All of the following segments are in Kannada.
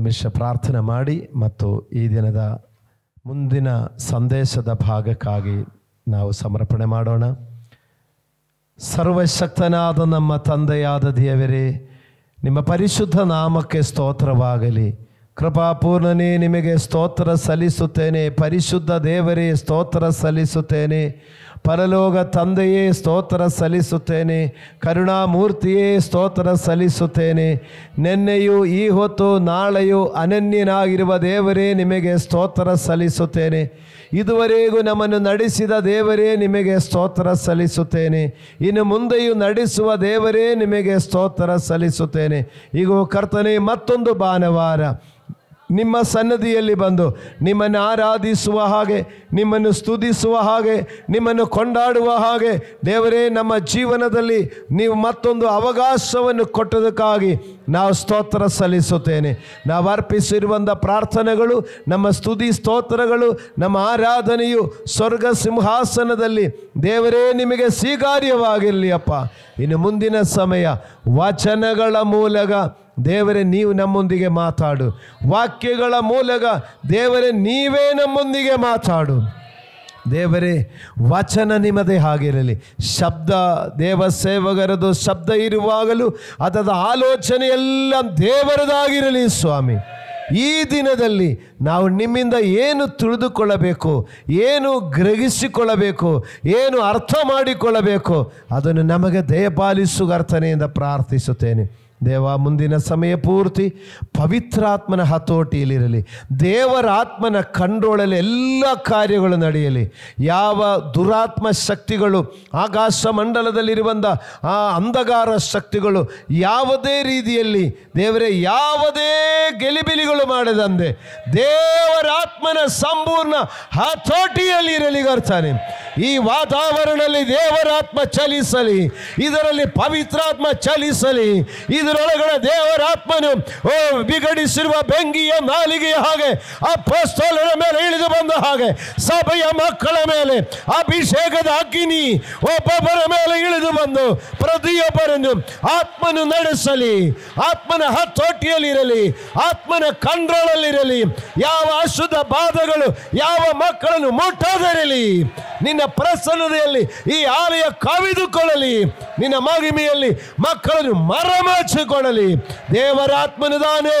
ನಿಮಿಷ ಪ್ರಾರ್ಥನೆ ಮಾಡಿ ಮತ್ತು ಈ ದಿನದ ಮುಂದಿನ ಸಂದೇಶದ ಭಾಗಕ್ಕಾಗಿ ನಾವು ಸಮರ್ಪಣೆ ಮಾಡೋಣ. ಸರ್ವಶಕ್ತನಾದ ನಮ್ಮ ತಂದೆಯಾದ ದೇವರೇ, ನಿಮ್ಮ ಪರಿಶುದ್ಧ ನಾಮಕ್ಕೆ ಸ್ತೋತ್ರವಾಗಲಿ. ಕೃಪಾಪೂರ್ಣನೇ, ನಿಮಗೆ ಸ್ತೋತ್ರ ಸಲ್ಲಿಸುತ್ತೇನೆ. ಪರಿಶುದ್ಧ ದೇವರೇ, ಸ್ತೋತ್ರ ಸಲ್ಲಿಸುತ್ತೇನೆ. ಪರಲೋಕ ತಂದೆಯೇ, ಸ್ತೋತ್ರ ಸಲ್ಲಿಸುತ್ತೇನೆ. ಕರುಣಾಮೂರ್ತಿಯೇ, ಸ್ತೋತ್ರ ಸಲ್ಲಿಸುತ್ತೇನೆ. ನಿನ್ನೆಯೂ ಈ ಹೊತ್ತು ನಾಳೆಯೂ ಅನನ್ಯನಾಗಿರುವ ದೇವರೇ, ನಿಮಗೆ ಸ್ತೋತ್ರ ಸಲ್ಲಿಸುತ್ತೇನೆ. ಇದುವರೆಗೂ ನಮ್ಮನ್ನು ನಡೆಸಿದ ದೇವರೇ, ನಿಮಗೆ ಸ್ತೋತ್ರ ಸಲ್ಲಿಸುತ್ತೇನೆ. ಇನ್ನು ಮುಂದೆಯೂ ನಡೆಸುವ ದೇವರೇ, ನಿಮಗೆ ಸ್ತೋತ್ರ ಸಲ್ಲಿಸುತ್ತೇನೆ. ಈಗ ಕರ್ತನೇ, ಮತ್ತೊಂದು ಭಾನುವಾರ ನಿಮ್ಮ ಸನ್ನದಿಯಲ್ಲಿ ಬಂದು ನಿಮ್ಮನ್ನು ಆರಾಧಿಸುವ ಹಾಗೆ, ನಿಮ್ಮನ್ನು ಸ್ತುತಿಸುವ ಹಾಗೆ, ನಿಮ್ಮನ್ನು ಕೊಂಡಾಡುವ ಹಾಗೆ ದೇವರೇ, ನಮ್ಮ ಜೀವನದಲ್ಲಿ ನೀವು ಮತ್ತೊಂದು ಅವಕಾಶವನ್ನು ಕೊಟ್ಟದಕ್ಕಾಗಿ ನಾವು ಸ್ತೋತ್ರ ಸಲ್ಲಿಸುತ್ತೇನೆ. ನಾವು ಅರ್ಪಿಸಿರುವಂಥ ಪ್ರಾರ್ಥನೆಗಳು, ನಮ್ಮ ಸ್ತುತಿ ಸ್ತೋತ್ರಗಳು, ನಮ್ಮ ಆರಾಧನೆಯು ಸ್ವರ್ಗ ಸಿಂಹಾಸನದಲ್ಲಿ ದೇವರೇ ನಿಮಗೆ ಸ್ವೀಕಾರ್ಯವಾಗಿರಲಿ ಅಪ್ಪ. ಇನ್ನು ಮುಂದಿನ ಸಮಯ ವಚನಗಳ ಮೂಲಕ ದೇವರೇ ನೀವು ನಮ್ಮೊಂದಿಗೆ ಮಾತಾಡು. ವಾಕ್ಯಗಳ ಮೂಲಕ ದೇವರೇ ನೀವೇ ನಮ್ಮೊಂದಿಗೆ ಮಾತಾಡು. ದೇವರೇ, ವಚನ ನಿಮ್ಮದೇ ಆಗಿರಲಿ. ಶಬ್ದ ದೇವ ಸೇವಕರದು ಶಬ್ದ ಇರುವಾಗಲೂ ಅದರ ಆಲೋಚನೆ ಎಲ್ಲ ದೇವರದಾಗಿರಲಿ ಸ್ವಾಮಿ. ಈ ದಿನದಲ್ಲಿ ನಾವು ನಿಮ್ಮಿಂದ ಏನು ತಿಳಿದುಕೊಳ್ಳಬೇಕು, ಏನು ಗ್ರಹಿಸಿಕೊಳ್ಳಬೇಕು, ಏನು ಅರ್ಥ ಮಾಡಿಕೊಳ್ಳಬೇಕು, ಅದನ್ನು ನಮಗೆ ದಯಪಾಲಿಸು ಕರ್ತನೆಯಿಂದ ಪ್ರಾರ್ಥಿಸುತ್ತೇನೆ. ದೇವ, ಮುಂದಿನ ಸಮಯ ಪೂರ್ತಿ ಪವಿತ್ರಾತ್ಮನ ಹತೋಟಿಯಲ್ಲಿರಲಿ. ದೇವರ ಆತ್ಮನ ಕಂಟ್ರೋಲಲ್ಲಿ ಎಲ್ಲ ಕಾರ್ಯಗಳು ನಡೆಯಲಿ. ಯಾವ ದುರಾತ್ಮ ಶಕ್ತಿಗಳು, ಆಕಾಶ ಮಂಡಲದಲ್ಲಿರುವಂಥ ಆ ಅಂಧಕಾರ ಶಕ್ತಿಗಳು ಯಾವುದೇ ರೀತಿಯಲ್ಲಿ ದೇವರೇ ಯಾವುದೇ ಗೆಲಿಬಿಲಿಗಳು ಮಾಡದಂತೆ ದೇವರ ಆತ್ಮನ ಸಂಪೂರ್ಣ ಹತೋಟಿಯಲ್ಲಿ ಇರಲಿ ಕರ್ತಾನೆ. ಈ ವಾತಾವರಣದಲ್ಲಿ ದೇವರಾತ್ಮ ಚಲಿಸಲಿ, ಇದರಲ್ಲಿ ಪವಿತ್ರಾತ್ಮ ಚಲಿಸಲಿ. ಇದರೊಳಗಡೆ ದೇವರಾತ್ಮನು ವಿಗಡಿಸಿರುವ ಬೆಂಕಿಯ ನಾಲಿಗೆಯ ಹಾಗೆ ಅಪೊಸ್ತಲರ ಮೇಲೆ ಇಳಿದು ಬಂದ ಹಾಗೆ ಸಭೆಯ ಮಕ್ಕಳ ಮೇಲೆ ಅಭಿಷೇಕದ ಅಗ್ನಿ ಒಬ್ಬೊಬ್ಬರ ಮೇಲೆ ಇಳಿದು ಬಂದು ಪ್ರತಿಯೊಬ್ಬರನ್ನು ಆತ್ಮನು ನಡೆಸಲಿ. ಆತ್ಮನ ಹತೋಟಿಯಲ್ಲಿರಲಿ, ಆತ್ಮನ ಕಂಟ್ರೋಲಲ್ಲಿರಲಿ. ಯಾವ ಅಶುದ್ಧ ಬಾಧೆಗಳು ಯಾವ ಮಕ್ಕಳನ್ನು ಮುಟ್ಟದಿರಲಿ. ನಿನ್ನ ಪ್ರಸನ್ನತೆಯಲ್ಲಿ ಈ ಆಲಯ ಕವಿದುಕೊಳ್ಳಲಿ. ನಿನ್ನ ಮಹಿಮೆಯಲ್ಲಿ ಮಕ್ಕಳನ್ನು ಮರೆಮಾಚಿಕೊಳ್ಳಲಿ. ದೇವರಾತ್ಮನು ತಾನೇ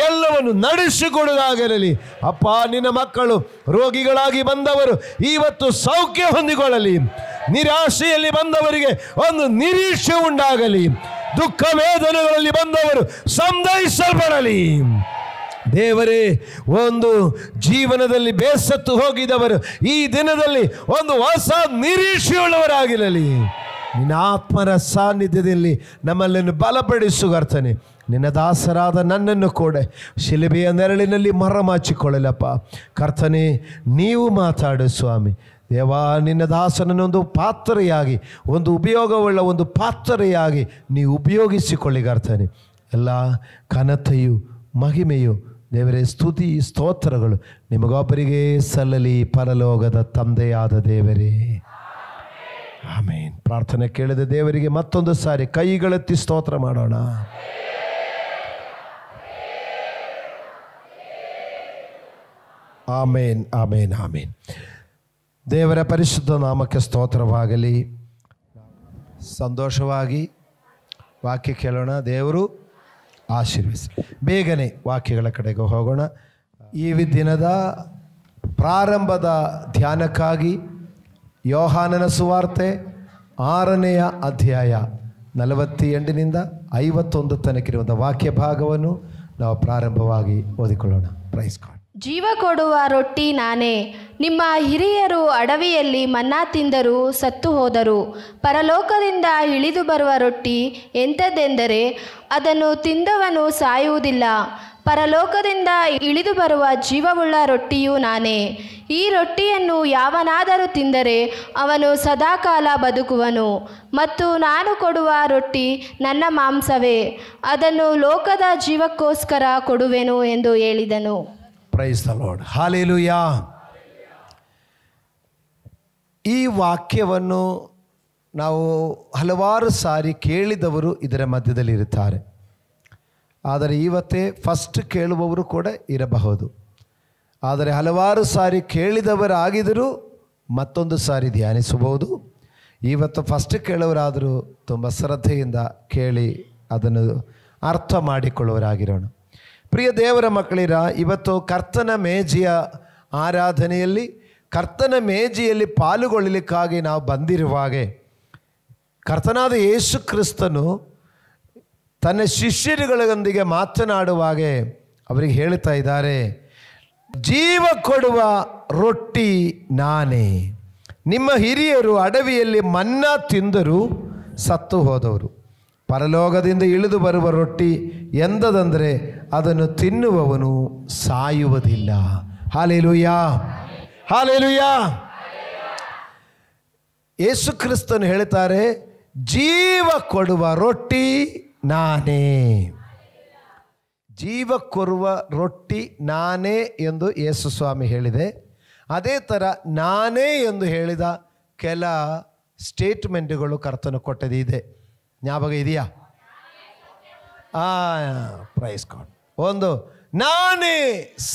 ಎಲ್ಲವನ್ನು ನಡೆಸಿಕೊಡುವುದಾಗಿರಲಿ. ಅಪ್ಪ, ನಿನ್ನ ಮಕ್ಕಳು ರೋಗಿಗಳಾಗಿ ಬಂದವರು ಇವತ್ತು ಸೌಖ್ಯ ಹೊಂದಿಕೊಳ್ಳಲಿ. ನಿರಾಶೆಯಲ್ಲಿ ಬಂದವರಿಗೆ ಒಂದು ನಿರೀಕ್ಷೆ ಉಂಟಾಗಲಿ. ದುಃಖ ವೇದನೆಗಳಲ್ಲಿ ಬಂದವರು ಸಂತೈಸಲ್ಪಡಲಿ. ದೇವರೇ, ಒಂದು ಜೀವನದಲ್ಲಿ ಬೇಸತ್ತು ಹೋಗಿದವರು ಈ ದಿನದಲ್ಲಿ ಒಂದು ಹೊಸ ನಿರೀಕ್ಷೆಯುಳ್ಳವರಾಗಿರಲಿ. ನಿನ್ನ ಆತ್ಮರ ಸಾನ್ನಿಧ್ಯದಲ್ಲಿ ನಮ್ಮನ್ನು ಬಲಪಡಿಸು ಕರ್ತನೆ. ನಿನ್ನ ದಾಸರಾದ ನನ್ನನ್ನು ಕೂಡ ಶಿಲುಬೆಯ ನೆರಳಿನಲ್ಲಿ ಮರೆಮಾಚಿಕೊಳ್ಳಲಪ್ಪ. ಕರ್ತನೆ, ನೀವು ಮಾತಾಡು ಸ್ವಾಮಿ. ದೇವಾ, ನಿನ್ನ ದಾಸನನ್ನೊಂದು ಪಾತ್ರೆಯಾಗಿ, ಒಂದು ಉಪಯೋಗವುಳ್ಳ ಒಂದು ಪಾತ್ರೆಯಾಗಿ ನೀವು ಉಪಯೋಗಿಸಿಕೊಳ್ಳಿ ಕರ್ತನೆ. ಎಲ್ಲ ಘನತೆಯು ಮಹಿಮೆಯು ದೇವರೇ, ಸ್ತುತಿ ಸ್ತೋತ್ರಗಳು ನಿಮಗೊಬ್ಬರಿಗೆ ಸಲ್ಲಲಿ. ಪರಲೋಕದ ತಂದೆಯಾದ ದೇವರೇ, ಆಮೇನ್. ಪ್ರಾರ್ಥನೆ ಕೇಳಿದ ದೇವರಿಗೆ ಮತ್ತೊಂದು ಸಾರಿ ಕೈಗಳೆತ್ತಿ ಸ್ತೋತ್ರ ಮಾಡೋಣ. ಆಮೇನ್, ಆಮೇನ್, ಆಮೇನ್. ದೇವರ ಪರಿಶುದ್ಧ ನಾಮಕ್ಕೆ ಸ್ತೋತ್ರವಾಗಲಿ. ಸಂತೋಷವಾಗಿ ವಾಕ್ಯ ಕೇಳೋಣ. ದೇವರು ಆಶೀರ್ವದಿಸಿ. ಬೇಗನೆ ವಾಕ್ಯಗಳ ಕಡೆಗೆ ಹೋಗೋಣ. ಈ ದಿನದ ಪ್ರಾರಂಭದ ಧ್ಯಾನಕ್ಕಾಗಿ ಯೋಹಾನನ ಸುವಾರ್ತೆ 6ನೆಯ ಅಧ್ಯಾಯ 48 51 ತನಕಿರುವಂಥ ವಾಕ್ಯ ಭಾಗವನ್ನು ನಾವು ಪ್ರಾರಂಭವಾಗಿ ಓದಿಕೊಳ್ಳೋಣ. Praise God. ಜೀವ ಕೊಡುವ ರೊಟ್ಟಿ ನಾನೇ. ನಿಮ್ಮ ಹಿರಿಯರು ಅಡವಿಯಲ್ಲಿ ಮನ್ನಾ ತಿಂದರೂ ಸತ್ತು ಹೋದರು. ಪರಲೋಕದಿಂದ ಇಳಿದು ಬರುವ ರೊಟ್ಟಿ ಎಂಥದ್ದೆಂದರೆ ಅದನ್ನು ತಿಂದವನು ಸಾಯುವುದಿಲ್ಲ. ಪರಲೋಕದಿಂದ ಇಳಿದು ಬರುವ ಜೀವವುಳ್ಳ ರೊಟ್ಟಿಯೂ ನಾನೇ. ಈ ರೊಟ್ಟಿಯನ್ನು ಯಾವನಾದರೂ ತಿಂದರೆ ಅವನು ಸದಾಕಾಲ ಬದುಕುವನು. ಮತ್ತು ನಾನು ಕೊಡುವ ರೊಟ್ಟಿ ನನ್ನ ಮಾಂಸವೇ, ಅದನ್ನು ಲೋಕದ ಜೀವಕ್ಕೋಸ್ಕರ ಕೊಡುವೆನು ಎಂದು ಹೇಳಿದನು. Praise the lord. ಹಾಲೆಲೂಯಾ. ಈ ವಾಕ್ಯವನ್ನು ನಾವು ಹಲವಾರು ಸಾರಿ ಕೇಳಿದವರು ಇದರ ಮಧ್ಯದಲ್ಲಿರುತ್ತಾರೆ. ಆದರೆ ಇವತ್ತೇ ಫಸ್ಟ್ ಕೇಳುವವರು ಕೂಡ ಇರಬಹುದು. ಆದರೆ ಹಲವಾರು ಸಾರಿ ಕೇಳಿದವರಾಗಿದ್ದರೂ ಮತ್ತೊಂದು ಸಾರಿ ಧ್ಯಾನಿಸಬಹುದು. ಇವತ್ತು ಫಸ್ಟ್ ಕೇಳೋರಾದರೂ ತುಂಬ ಶ್ರದ್ಧೆಯಿಂದ ಕೇಳಿ ಅದನ್ನು ಅರ್ಥ ಮಾಡಿಕೊಳ್ಳುವರಾಗಿರೋಣ. ಪ್ರಿಯ ದೇವರ ಮಕ್ಕಳಿರ, ಇವತ್ತು ಕರ್ತನ ಮೇಜಿಯ ಆರಾಧನೆಯಲ್ಲಿ ಕರ್ತನ ಮೇಜಿಯಲ್ಲಿ ಪಾಲುಗೊಳ್ಳಲಿಕ್ಕಾಗಿ ನಾವು ಬಂದಿರುವಾಗೆ ಕರ್ತನಾದ ಯೇಸು ಕ್ರಿಸ್ತನು ತನ್ನ ಶಿಷ್ಯರುಗಳೊಂದಿಗೆ ಮಾತನಾಡುವಾಗೆ ಅವರಿಗೆ ಹೇಳ್ತಾ ಇದ್ದಾರೆ, ಜೀವ ಕೊಡುವ ರೊಟ್ಟಿ ನಾನೇ. ನಿಮ್ಮ ಹಿರಿಯರು ಅಡವಿಯಲ್ಲಿ ಮನ್ನಾ ತಿಂದರೂ ಸತ್ತು ಹೋದವರು. ಪರಲೋಕದಿಂದ ಇಳಿದು ಬರುವ ರೊಟ್ಟಿ ಎಂದದಂದರೆ ಅದನ್ನು ತಿನ್ನುವವನು ಸಾಯುವುದಿಲ್ಲ. Hallelujah, hallelujah. ಯೇಸು ಕ್ರಿಸ್ತನು ಹೇಳ್ತಾರೆ, ಜೀವ ಕೊಡುವ ರೊಟ್ಟಿ ನಾನೇ. ಜೀವ ಕೊಡುವ ರೊಟ್ಟಿ ನಾನೇ ಎಂದು ಯೇಸು ಸ್ವಾಮಿ ಹೇಳಿದೆ. ಅದೇ ಥರ ನಾನೇ ಎಂದು ಹೇಳಿದ ಕೆಲ ಸ್ಟೇಟ್ಮೆಂಟ್ಗಳು ಕರ್ತನು ಕೊಟ್ಟದಿದೆ. ಜ್ಞಾಪಕ ಇದೆಯಾ? Praise God. ಒಂದು, ನಾನೇ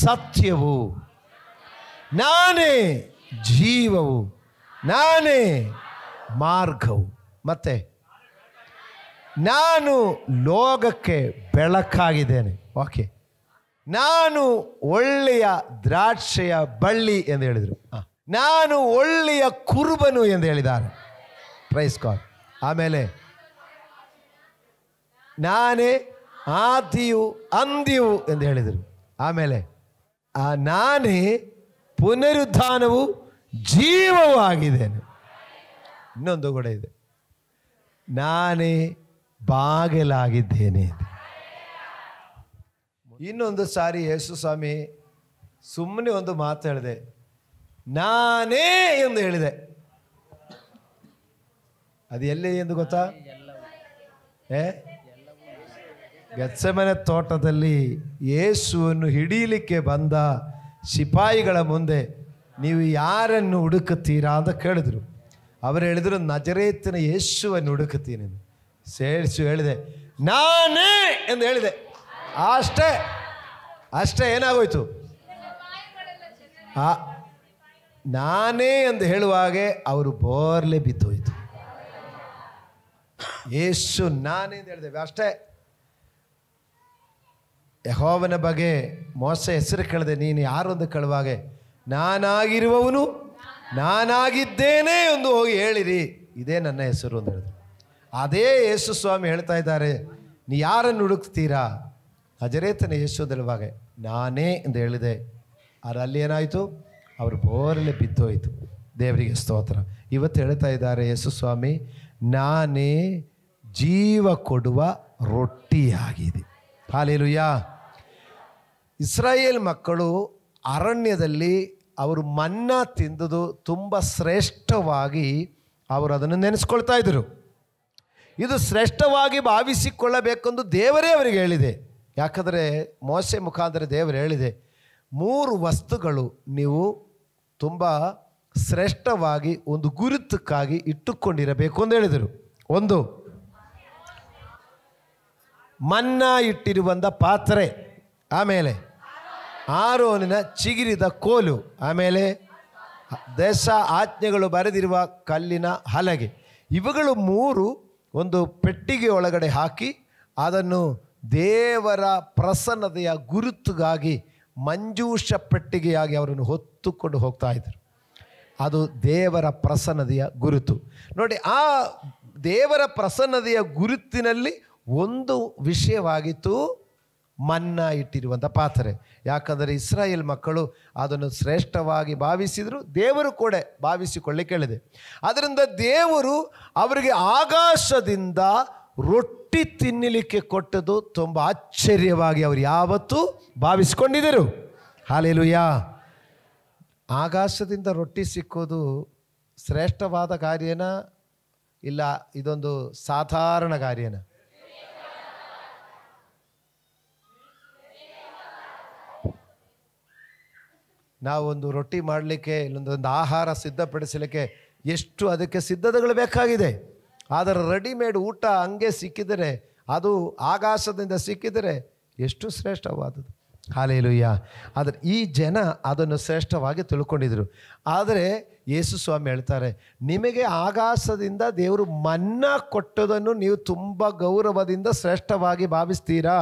ಸತ್ಯವು, ನಾನೇ ಜೀವವು, ನಾನೇ ಮಾರ್ಗವು, ಮತ್ತೆ ನಾನು ಲೋಕಕ್ಕೆ ಬೆಳಕಾಗಿದ್ದೇನೆ. ಓಕೆ, ನಾನು ಒಳ್ಳೆಯ ದ್ರಾಕ್ಷೆಯ ಬಳ್ಳಿ ಎಂದು ಹೇಳಿದರು. ನಾನು ಒಳ್ಳೆಯ ಕುರುಬನು ಎಂದು ಹೇಳಿದ್ದಾರೆ. Praise God. ಆಮೇಲೆ ನಾನೇ ಆದಿಯು ಅಂದಿಯು ಎಂದು ಹೇಳಿದರು. ಆಮೇಲೆ ನಾನೇ ಪುನರುತ್ಥಾನವು ಜೀವವೂ ಆಗಿದ್ದೇನೆ. ಇನ್ನೊಂದು ಕೂಡ ಇದೆ, ನಾನೇ ಬಾಗಿಲಾಗಿದ್ದೇನೆ. ಇನ್ನೊಂದು ಸಾರಿ ಯೇಸು ಸ್ವಾಮಿ ಸುಮ್ಮನೆ ಒಂದು ಮಾತು ಹೇಳಿದೆ, ನಾನೇ ಎಂದು ಹೇಳಿದೆ. ಅದು ಎಲ್ಲಿ ಎಂದು ಗೊತ್ತಾ? ಗೆತ್ಸೆಮನೆ ತೋಟದಲ್ಲಿ ಯೇಸುವನ್ನು ಹಿಡೀಲಿಕ್ಕೆ ಬಂದ ಸಿಪಾಯಿಗಳ ಮುಂದೆ ನೀವು ಯಾರನ್ನು ಹುಡುಕುತ್ತೀರಾ ಅಂತ ಕೇಳಿದ್ರು. ಅವರು ಹೇಳಿದರು, ನಜರೇತಿನ ಯೇಸುವನ್ನು ಹುಡುಕುತ್ತೀನಿ. ಸೇರಿಸು ಹೇಳಿದೆ, ನಾನೇ ಎಂದು ಹೇಳಿದೆ. ಅಷ್ಟೇ ಅಷ್ಟೇ. ಏನಾಗೋಯ್ತು? ನಾನೇ ಎಂದು ಹೇಳುವಾಗೆ ಅವರು ಬೋರ್ಲೆ ಬಿದ್ದೋಯ್ತು. ಯೇಸು ನಾನೇ ಎಂದು ಹೇಳಿದೆ ಅಷ್ಟೇ. ಯೆಹೋವನ ಬಗ್ಗೆ ಮೋಸ ಹೆಸರು ಕೇಳಿದೆ, ನೀನು ಯಾರು ಎಂದು ಕೇಳುವಾಗೆ ನಾನಾಗಿರುವವನು ನಾನಾಗಿದ್ದೇನೆ ಎಂದು ಹೋಗಿ ಹೇಳಿರಿ, ಇದೇ ನನ್ನ ಹೆಸರು ಅಂತ ಹೇಳಿದ್ರು. ಅದೇ ಯೇಸು ಸ್ವಾಮಿ ಹೇಳ್ತಾ ಇದ್ದಾರೆ, ನೀ ಯಾರನ್ನು ಹುಡುಕ್ತೀರಾ? ನಜರೇತನ ಯೇಸು ಹೇಳುವಾಗ ನಾನೇ ಎಂದು ಹೇಳಿದೆ. ಅಲ್ಲಿ ಏನಾಯಿತು? ಅವರು ಬೋರಲೆ ಬಿದ್ದೋಯ್ತು. ದೇವರಿಗೆ ಸ್ತೋತ್ರ. ಇವತ್ತು ಹೇಳ್ತಾ ಇದ್ದಾರೆ ಯೇಸು ಸ್ವಾಮಿ, ನಾನೇ ಜೀವ ಕೊಡುವ ರೊಟ್ಟಿಯಾಗಿದೆ. ಹಾಲೆಲೂಯಾ. ಇಸ್ರಾಯೇಲ್ ಮಕ್ಕಳು ಅರಣ್ಯದಲ್ಲಿ ಅವರು ಮನ್ನಾ ತಿಂದುದು ತುಂಬ ಶ್ರೇಷ್ಠವಾಗಿ ಅವರು ಅದನ್ನು ನೆನೆಸ್ಕೊಳ್ತಾ ಇದ್ದರು. ಇದು ಶ್ರೇಷ್ಠವಾಗಿ ಭಾವಿಸಿಕೊಳ್ಳಬೇಕೆಂದು ದೇವರೇ ಅವರಿಗೆ ಹೇಳಿದೆ. ಯಾಕಂದರೆ ಮೋಸೆ ಮುಖಾಂತರ ದೇವರು ಹೇಳಿದೆ, 3 ವಸ್ತುಗಳು ನೀವು ತುಂಬ ಶ್ರೇಷ್ಠವಾಗಿ ಒಂದು ಗುರುತಕ್ಕಾಗಿ ಇಟ್ಟುಕೊಂಡಿರಬೇಕು ಅಂತ ಹೇಳಿದರು. ಒಂದು, ಮನ್ನಾ ಇಟ್ಟಿರುವಂಥ ಪಾತ್ರೆ, ಆಮೇಲೆ ಆರೋನಿನ ಚಿಗಿರಿದ ಕೋಲು, ಆಮೇಲೆ ದೇಶ ಆಜ್ಞೆಗಳು ಬರೆದಿರುವ ಕಲ್ಲಿನ ಹಲಗೆ. ಇವುಗಳು 3 ಒಂದು ಪೆಟ್ಟಿಗೆ ಒಳಗಡೆ ಹಾಕಿ ಅದನ್ನು ದೇವರ ಪ್ರಸನ್ನತೆಯ ಗುರುತುಗಾಗಿ ಮಂಜೂಷ ಪೆಟ್ಟಿಗೆಯಾಗಿ ಅವರನ್ನು ಹೊತ್ತುಕೊಂಡು ಹೋಗ್ತಾ ಇದ್ದರು. ಅದು ದೇವರ ಪ್ರಸನ್ನತೆಯ ಗುರುತು. ನೋಡಿ, ಆ ದೇವರ ಪ್ರಸನ್ನತೆಯ ಗುರುತಿನಲ್ಲಿ ಒಂದು ವಿಷಯವಾಗಿತ್ತು ಮನ್ನಾ ಇಟ್ಟಿರುವಂಥ ಪಾತ್ರೆ. ಯಾಕಂದರೆ ಇಸ್ರಾಯೇಲ್ ಮಕ್ಕಳು ಅದನ್ನು ಶ್ರೇಷ್ಠವಾಗಿ ಭಾವಿಸಿದರು, ದೇವರು ಕೂಡ ಭಾವಿಸಿಕೊಳ್ಳಿಕ್ಕೆ ಹೇಳಿದೆ. ಅದರಿಂದ ದೇವರು ಅವರಿಗೆ ಆಕಾಶದಿಂದ ರೊಟ್ಟಿ ತಿನ್ನಲಿಕ್ಕೆ ಕೊಟ್ಟದು ತುಂಬ ಆಶ್ಚರ್ಯವಾಗಿ ಅವರು ಯಾವತ್ತೂ ಭಾವಿಸಿಕೊಂಡಿದ್ದರು. ಹಾಲೆಲೂಯಾ. ಆಕಾಶದಿಂದ ರೊಟ್ಟಿ ಸಿಕ್ಕೋದು ಶ್ರೇಷ್ಠವಾದ ಕಾರ್ಯನ, ಇಲ್ಲ ಇದೊಂದು ಸಾಧಾರಣ ಕಾರ್ಯನ? ನಾವೊಂದು ರೊಟ್ಟಿ ಮಾಡಲಿಕ್ಕೆ, ಇಲ್ಲೊಂದೊಂದು ಆಹಾರ ಸಿದ್ಧಪಡಿಸಲಿಕ್ಕೆ ಎಷ್ಟು ಅದಕ್ಕೆ ಸಿದ್ಧತೆಗಳು ಬೇಕಾಗಿದೆ. ಆದರೆ ರೆಡಿಮೇಡ್ ಊಟ ಹಂಗೆ ಸಿಕ್ಕಿದರೆ, ಅದು ಆಕಾಶದಿಂದ ಸಿಕ್ಕಿದರೆ ಎಷ್ಟು ಶ್ರೇಷ್ಠವಾದದ್ದು. ಹಾಲೆಲೂಯ. ಆದರೆ ಈ ಜನ ಅದನ್ನು ಶ್ರೇಷ್ಠವಾಗಿ ತಿಳ್ಕೊಂಡಿದ್ರು. ಆದರೆ ಯೇಸು ಸ್ವಾಮಿ ಹೇಳ್ತಾರೆ, ನಿಮಗೆ ಆಕಾಶದಿಂದ ದೇವರು ಮನ್ನಾ ಕೊಟ್ಟದನ್ನು ನೀವು ತುಂಬ ಗೌರವದಿಂದ ಶ್ರೇಷ್ಠವಾಗಿ ಭಾವಿಸ್ತೀರಾ.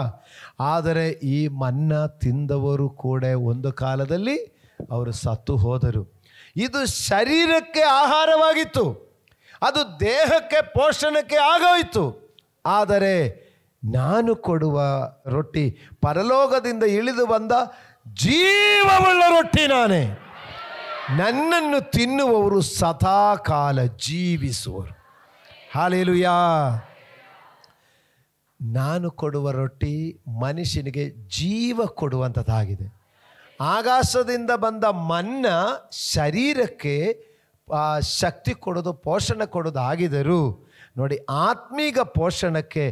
ಆದರೆ ಈ ಮನ್ನಾ ತಿಂದವರು ಕೂಡ ಒಂದು ಕಾಲದಲ್ಲಿ ಅವರು ಸತ್ತು ಹೋದರು. ಇದು ಶರೀರಕ್ಕೆ ಆಹಾರವಾಗಿತ್ತು, ಅದು ದೇಹಕ್ಕೆ ಪೋಷಣಕ್ಕೆ ಆಗೋಯಿತು. ಆದರೆ ನಾನು ಕೊಡುವ ರೊಟ್ಟಿ ಪರಲೋಕದಿಂದ ಇಳಿದು ಬಂದ ಜೀವವುಳ್ಳ ರೊಟ್ಟಿ ನಾನೇ. ನನ್ನನ್ನು ತಿನ್ನುವವರು ಸದಾಕಾಲ ಜೀವಿಸುವರು. ಹಾಲೆಲೂಯಾ. ನಾನು ಕೊಡುವ ರೊಟ್ಟಿ ಮನುಷ್ಯನಿಗೆ ಜೀವ ಕೊಡುವಂಥದ್ದಾಗಿದೆ. ಆಕಾಶದಿಂದ ಬಂದ ಮನ್ನಾ ಶರೀರಕ್ಕೆ ಶಕ್ತಿ ಕೊಡೋದು, ಪೋಷಣೆ ಕೊಡೋದು ಆಗಿದ್ದರೂ ನೋಡಿ, ಆತ್ಮೀಕ ಪೋಷಣಕ್ಕೆ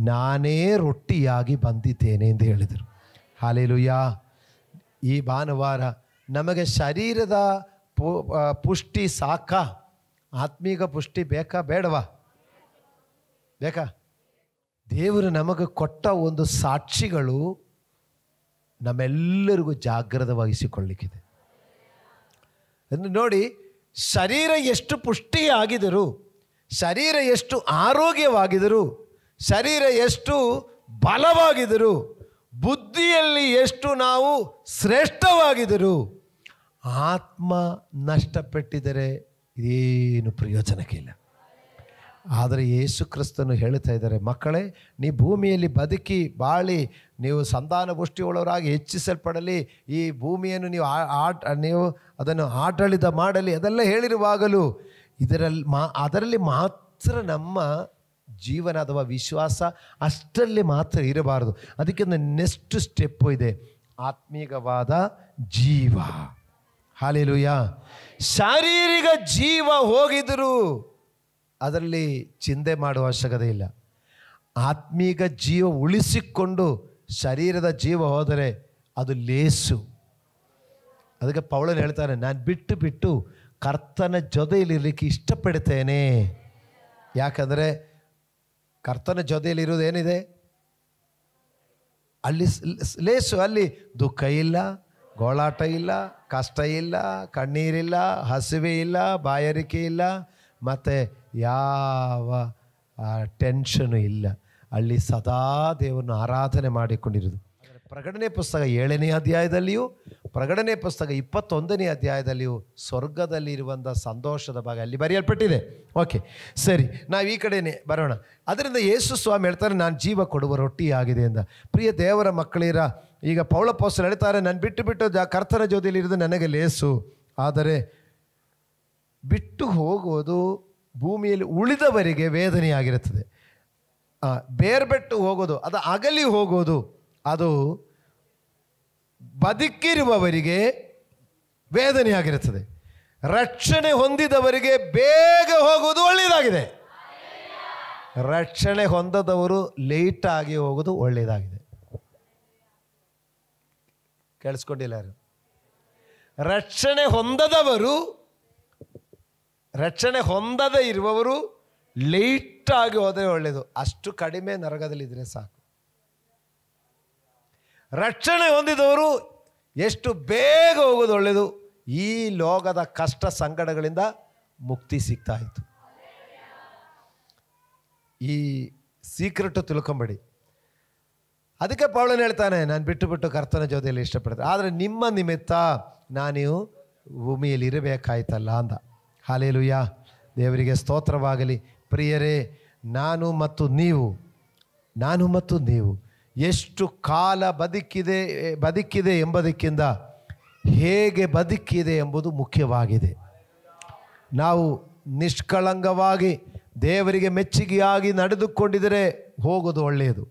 ನಾನೇ ರೊಟ್ಟಿಯಾಗಿ ಬಂದಿದ್ದೇನೆ ಎಂದು ಹೇಳಿದರು. ಹಾಲೆಲೂಯಾ. ಈ ಭಾನುವಾರ ನಮಗೆ ಶರೀರದ ಪುಷ್ಟಿ ಸಾಕಾ? ಆತ್ಮೀಕ ಪುಷ್ಟಿ ಬೇಕಾ ಬೇಡವಾ? ಬೇಕಾ? ದೇವರು ನಮಗೆ ಕೊಟ್ಟ ಒಂದು ಸಾಕ್ಷಿಗಳು ನಮ್ಮೆಲ್ಲರಿಗೂ ಜಾಗ್ರತೆ ವಹಿಸಿಕೊಳ್ಳಿಕ್ಕಿದೆ. ನೋಡಿ, ಶರೀರ ಎಷ್ಟು ಪುಷ್ಟಿಯಾಗಿದ್ದರು, ಶರೀರ ಎಷ್ಟು ಆರೋಗ್ಯವಾಗಿದ್ದರು, ಶರೀರ ಎಷ್ಟು ಬಲವಾಗಿದ್ದರು, ಬುದ್ಧಿಯಲ್ಲಿ ಎಷ್ಟು ನಾವು ಶ್ರೇಷ್ಠವಾಗಿದ್ದರು, ಆತ್ಮ ನಷ್ಟಪಟ್ಟಿದ್ದರೆ ಏನು ಪ್ರಯೋಜನಕ್ಕಿಲ್ಲ. ಆದರೆ ಯೇಸು ಕ್ರಿಸ್ತನು ಹೇಳ್ತಾ ಇದ್ದಾರೆ, ಮಕ್ಕಳೇ, ನೀ ಭೂಮಿಯಲ್ಲಿ ಬದುಕಿ ಬಾಳಿ ನೀವು ಸಂತಾನ ಪುಷ್ಟಿಯುಳ್ಳವರಾಗಿ ಹೆಚ್ಚಿಸಲ್ಪಡಲಿ, ಈ ಭೂಮಿಯನ್ನು ನೀವು ಅದನ್ನು ಆಡಳಿತ ಮಾಡಲಿ, ಅದೆಲ್ಲ ಹೇಳಿರುವಾಗಲೂ ಅದರಲ್ಲಿ ಮಾತ್ರ ನಮ್ಮ ಜೀವನ ಅಥವಾ ವಿಶ್ವಾಸ ಅಷ್ಟರಲ್ಲಿ ಮಾತ್ರ ಇರಬಾರದು. ಅದಕ್ಕೆ ಒಂದು ನೆಕ್ಸ್ಟ್ ಸ್ಟೆಪ್ಪು ಇದೆ, ಆತ್ಮೀಕವಾದ ಜೀವ. ಹಾಲೆಲೂಯಾ. ಶಾರೀರಿಕ ಜೀವ ಹೋಗಿದ್ರು ಅದರಲ್ಲಿ ಚಿಂತೆ ಮಾಡುವ ಅವಶ್ಯಕತೆ ಇಲ್ಲ. ಆತ್ಮೀಕ ಜೀವ ಉಳಿಸಿಕೊಂಡು ಶರೀರದ ಜೀವ ಹೋದರೆ ಅದು ಲೇಸು. ಅದಕ್ಕೆ ಪೌಲನು ಹೇಳ್ತಾನೆ, ನಾನು ಬಿಟ್ಟು ಕರ್ತನ ಜೊತೆಯಲ್ಲಿರಲಿಕ್ಕೆ ಇಷ್ಟಪಡ್ತೇನೆ. ಯಾಕಂದರೆ ಕರ್ತನ ಜೊತೆಯಲ್ಲಿರೋದು ಏನಿದೆ? ಅಲ್ಲಿ ಲೇಸು. ಅಲ್ಲಿ ದುಃಖ ಇಲ್ಲ, ಗೋಳಾಟ ಇಲ್ಲ, ಕಷ್ಟ ಇಲ್ಲ, ಕಣ್ಣೀರಿಲ್ಲ, ಹಸಿವೆ ಇಲ್ಲ, ಬಾಯಾರಿಕೆ ಇಲ್ಲ, ಮತ್ತು ಯಾವ ಟೆನ್ಷನು ಇಲ್ಲ. ಅಲ್ಲಿ ಸದಾ ದೇವರನ್ನು ಆರಾಧನೆ ಮಾಡಿಕೊಂಡಿರೋದು. ಪ್ರಕಟಣೆ ಪುಸ್ತಕ 7ನೇ ಅಧ್ಯಾಯದಲ್ಲಿಯೂ ಪ್ರಕಟಣೆ ಪುಸ್ತಕ 21ನೇ ಅಧ್ಯಾಯದಲ್ಲಿಯೂ ಸ್ವರ್ಗದಲ್ಲಿರುವಂಥ ಸಂತೋಷದ ಭಾಗ ಅಲ್ಲಿ ಬರೆಯಲ್ಪಟ್ಟಿದೆ. ಓಕೆ, ಸರಿ, ನಾವು ಈ ಕಡೆನೇ ಬರೋಣ. ಅದರಿಂದ ಯೇಸು ಸ್ವಾಮಿ ಹೇಳ್ತಾರೆ, ನಾನು ಜೀವ ಕೊಡುವ ರೊಟ್ಟಿ ಆಗಿದೆ ಅಂತ. ಪ್ರಿಯ ದೇವರ ಮಕ್ಕಳಿರ, ಈಗ ಪೌಲಪೋಸ್ತಲರು ಹೇಳ್ತಾರೆ, ನಾನು ಬಿಟ್ಟು ಕರ್ತನ ಜೊತೆಯಲ್ಲಿರೋದು ನನಗೆ ಲೇಸು. ಆದರೆ ಬಿಟ್ಟು ಹೋಗೋದು ಭೂಮಿಯಲ್ಲಿ ಉಳಿದವರಿಗೆ ವೇದನೆಯಾಗಿರುತ್ತದೆ. ಬೇರ್ಬಿಟ್ಟು ಹೋಗೋದು, ಅದು ಅಗಲಿ ಹೋಗೋದು, ಅದು ಬದುಕಿರುವವರಿಗೆ ವೇದನೆಯಾಗಿರುತ್ತದೆ. ರಕ್ಷಣೆ ಹೊಂದಿದವರಿಗೆ ಬೇಗ ಹೋಗೋದು ಒಳ್ಳೆಯದಾಗಿದೆ. ರಕ್ಷಣೆ ಹೊಂದದವರು ಲೇಟಾಗಿ ಹೋಗೋದು ಒಳ್ಳೆಯದಾಗಿದೆ. ಕೇಳಿಸ್ಕೊಂಡಿಲ್ಲ ಯಾರು? ರಕ್ಷಣೆ ಹೊಂದದೇ ಇರುವವರು ಲೇಟಾಗಿ ಹೋದರೆ ಒಳ್ಳೆಯದು. ಅಷ್ಟು ಕಡಿಮೆ ನರಕದಲ್ಲಿದ್ದರೆ ಸಾಕು. ರಕ್ಷಣೆ ಹೊಂದಿದವರು ಎಷ್ಟು ಬೇಗ ಹೋಗೋದು ಒಳ್ಳೆಯದು. ಈ ಲೋಕದ ಕಷ್ಟ ಸಂಕಟಗಳಿಂದ ಮುಕ್ತಿ ಸಿಗ್ತಾ ಇತ್ತು. ಈ ಸೀಕ್ರೆಟು ತಿಳ್ಕೊಂಬೇಡಿ. ಅದಕ್ಕೆ ಪೌಲನು ಹೇಳ್ತಾನೆ, ನಾನು ಬಿಟ್ಟು ಕರ್ತನ ಜೊತೆಯಲ್ಲಿ ಇಷ್ಟಪಡ್ತೇನೆ, ಆದರೆ ನಿಮ್ಮ ನಿಮಿತ್ತ ನಾನು ಭೂಮಿಯಲ್ಲಿ ಇರಬೇಕಾಯ್ತಲ್ಲ ಅಂದ. ಹಾಲೆಲೂಯಾ. ದೇವರಿಗೆ ಸ್ತೋತ್ರವಾಗಲಿ. ಪ್ರಿಯರೇ, ನಾನು ಮತ್ತು ನೀವು ಎಷ್ಟು ಕಾಲ ಬದುಕಿದೆ ಎಂಬುದಕ್ಕಿಂತ ಹೇಗೆ ಬದುಕಿದೆ ಎಂಬುದು ಮುಖ್ಯವಾಗಿದೆ. ನಾವು ನಿಷ್ಕಳಂಕವಾಗಿ ದೇವರಿಗೆ ಮೆಚ್ಚುಗೆಯಾಗಿ ನಡೆದುಕೊಂಡಿದ್ದರೆ ಹೋಗೋದು ಒಳ್ಳೆಯದು.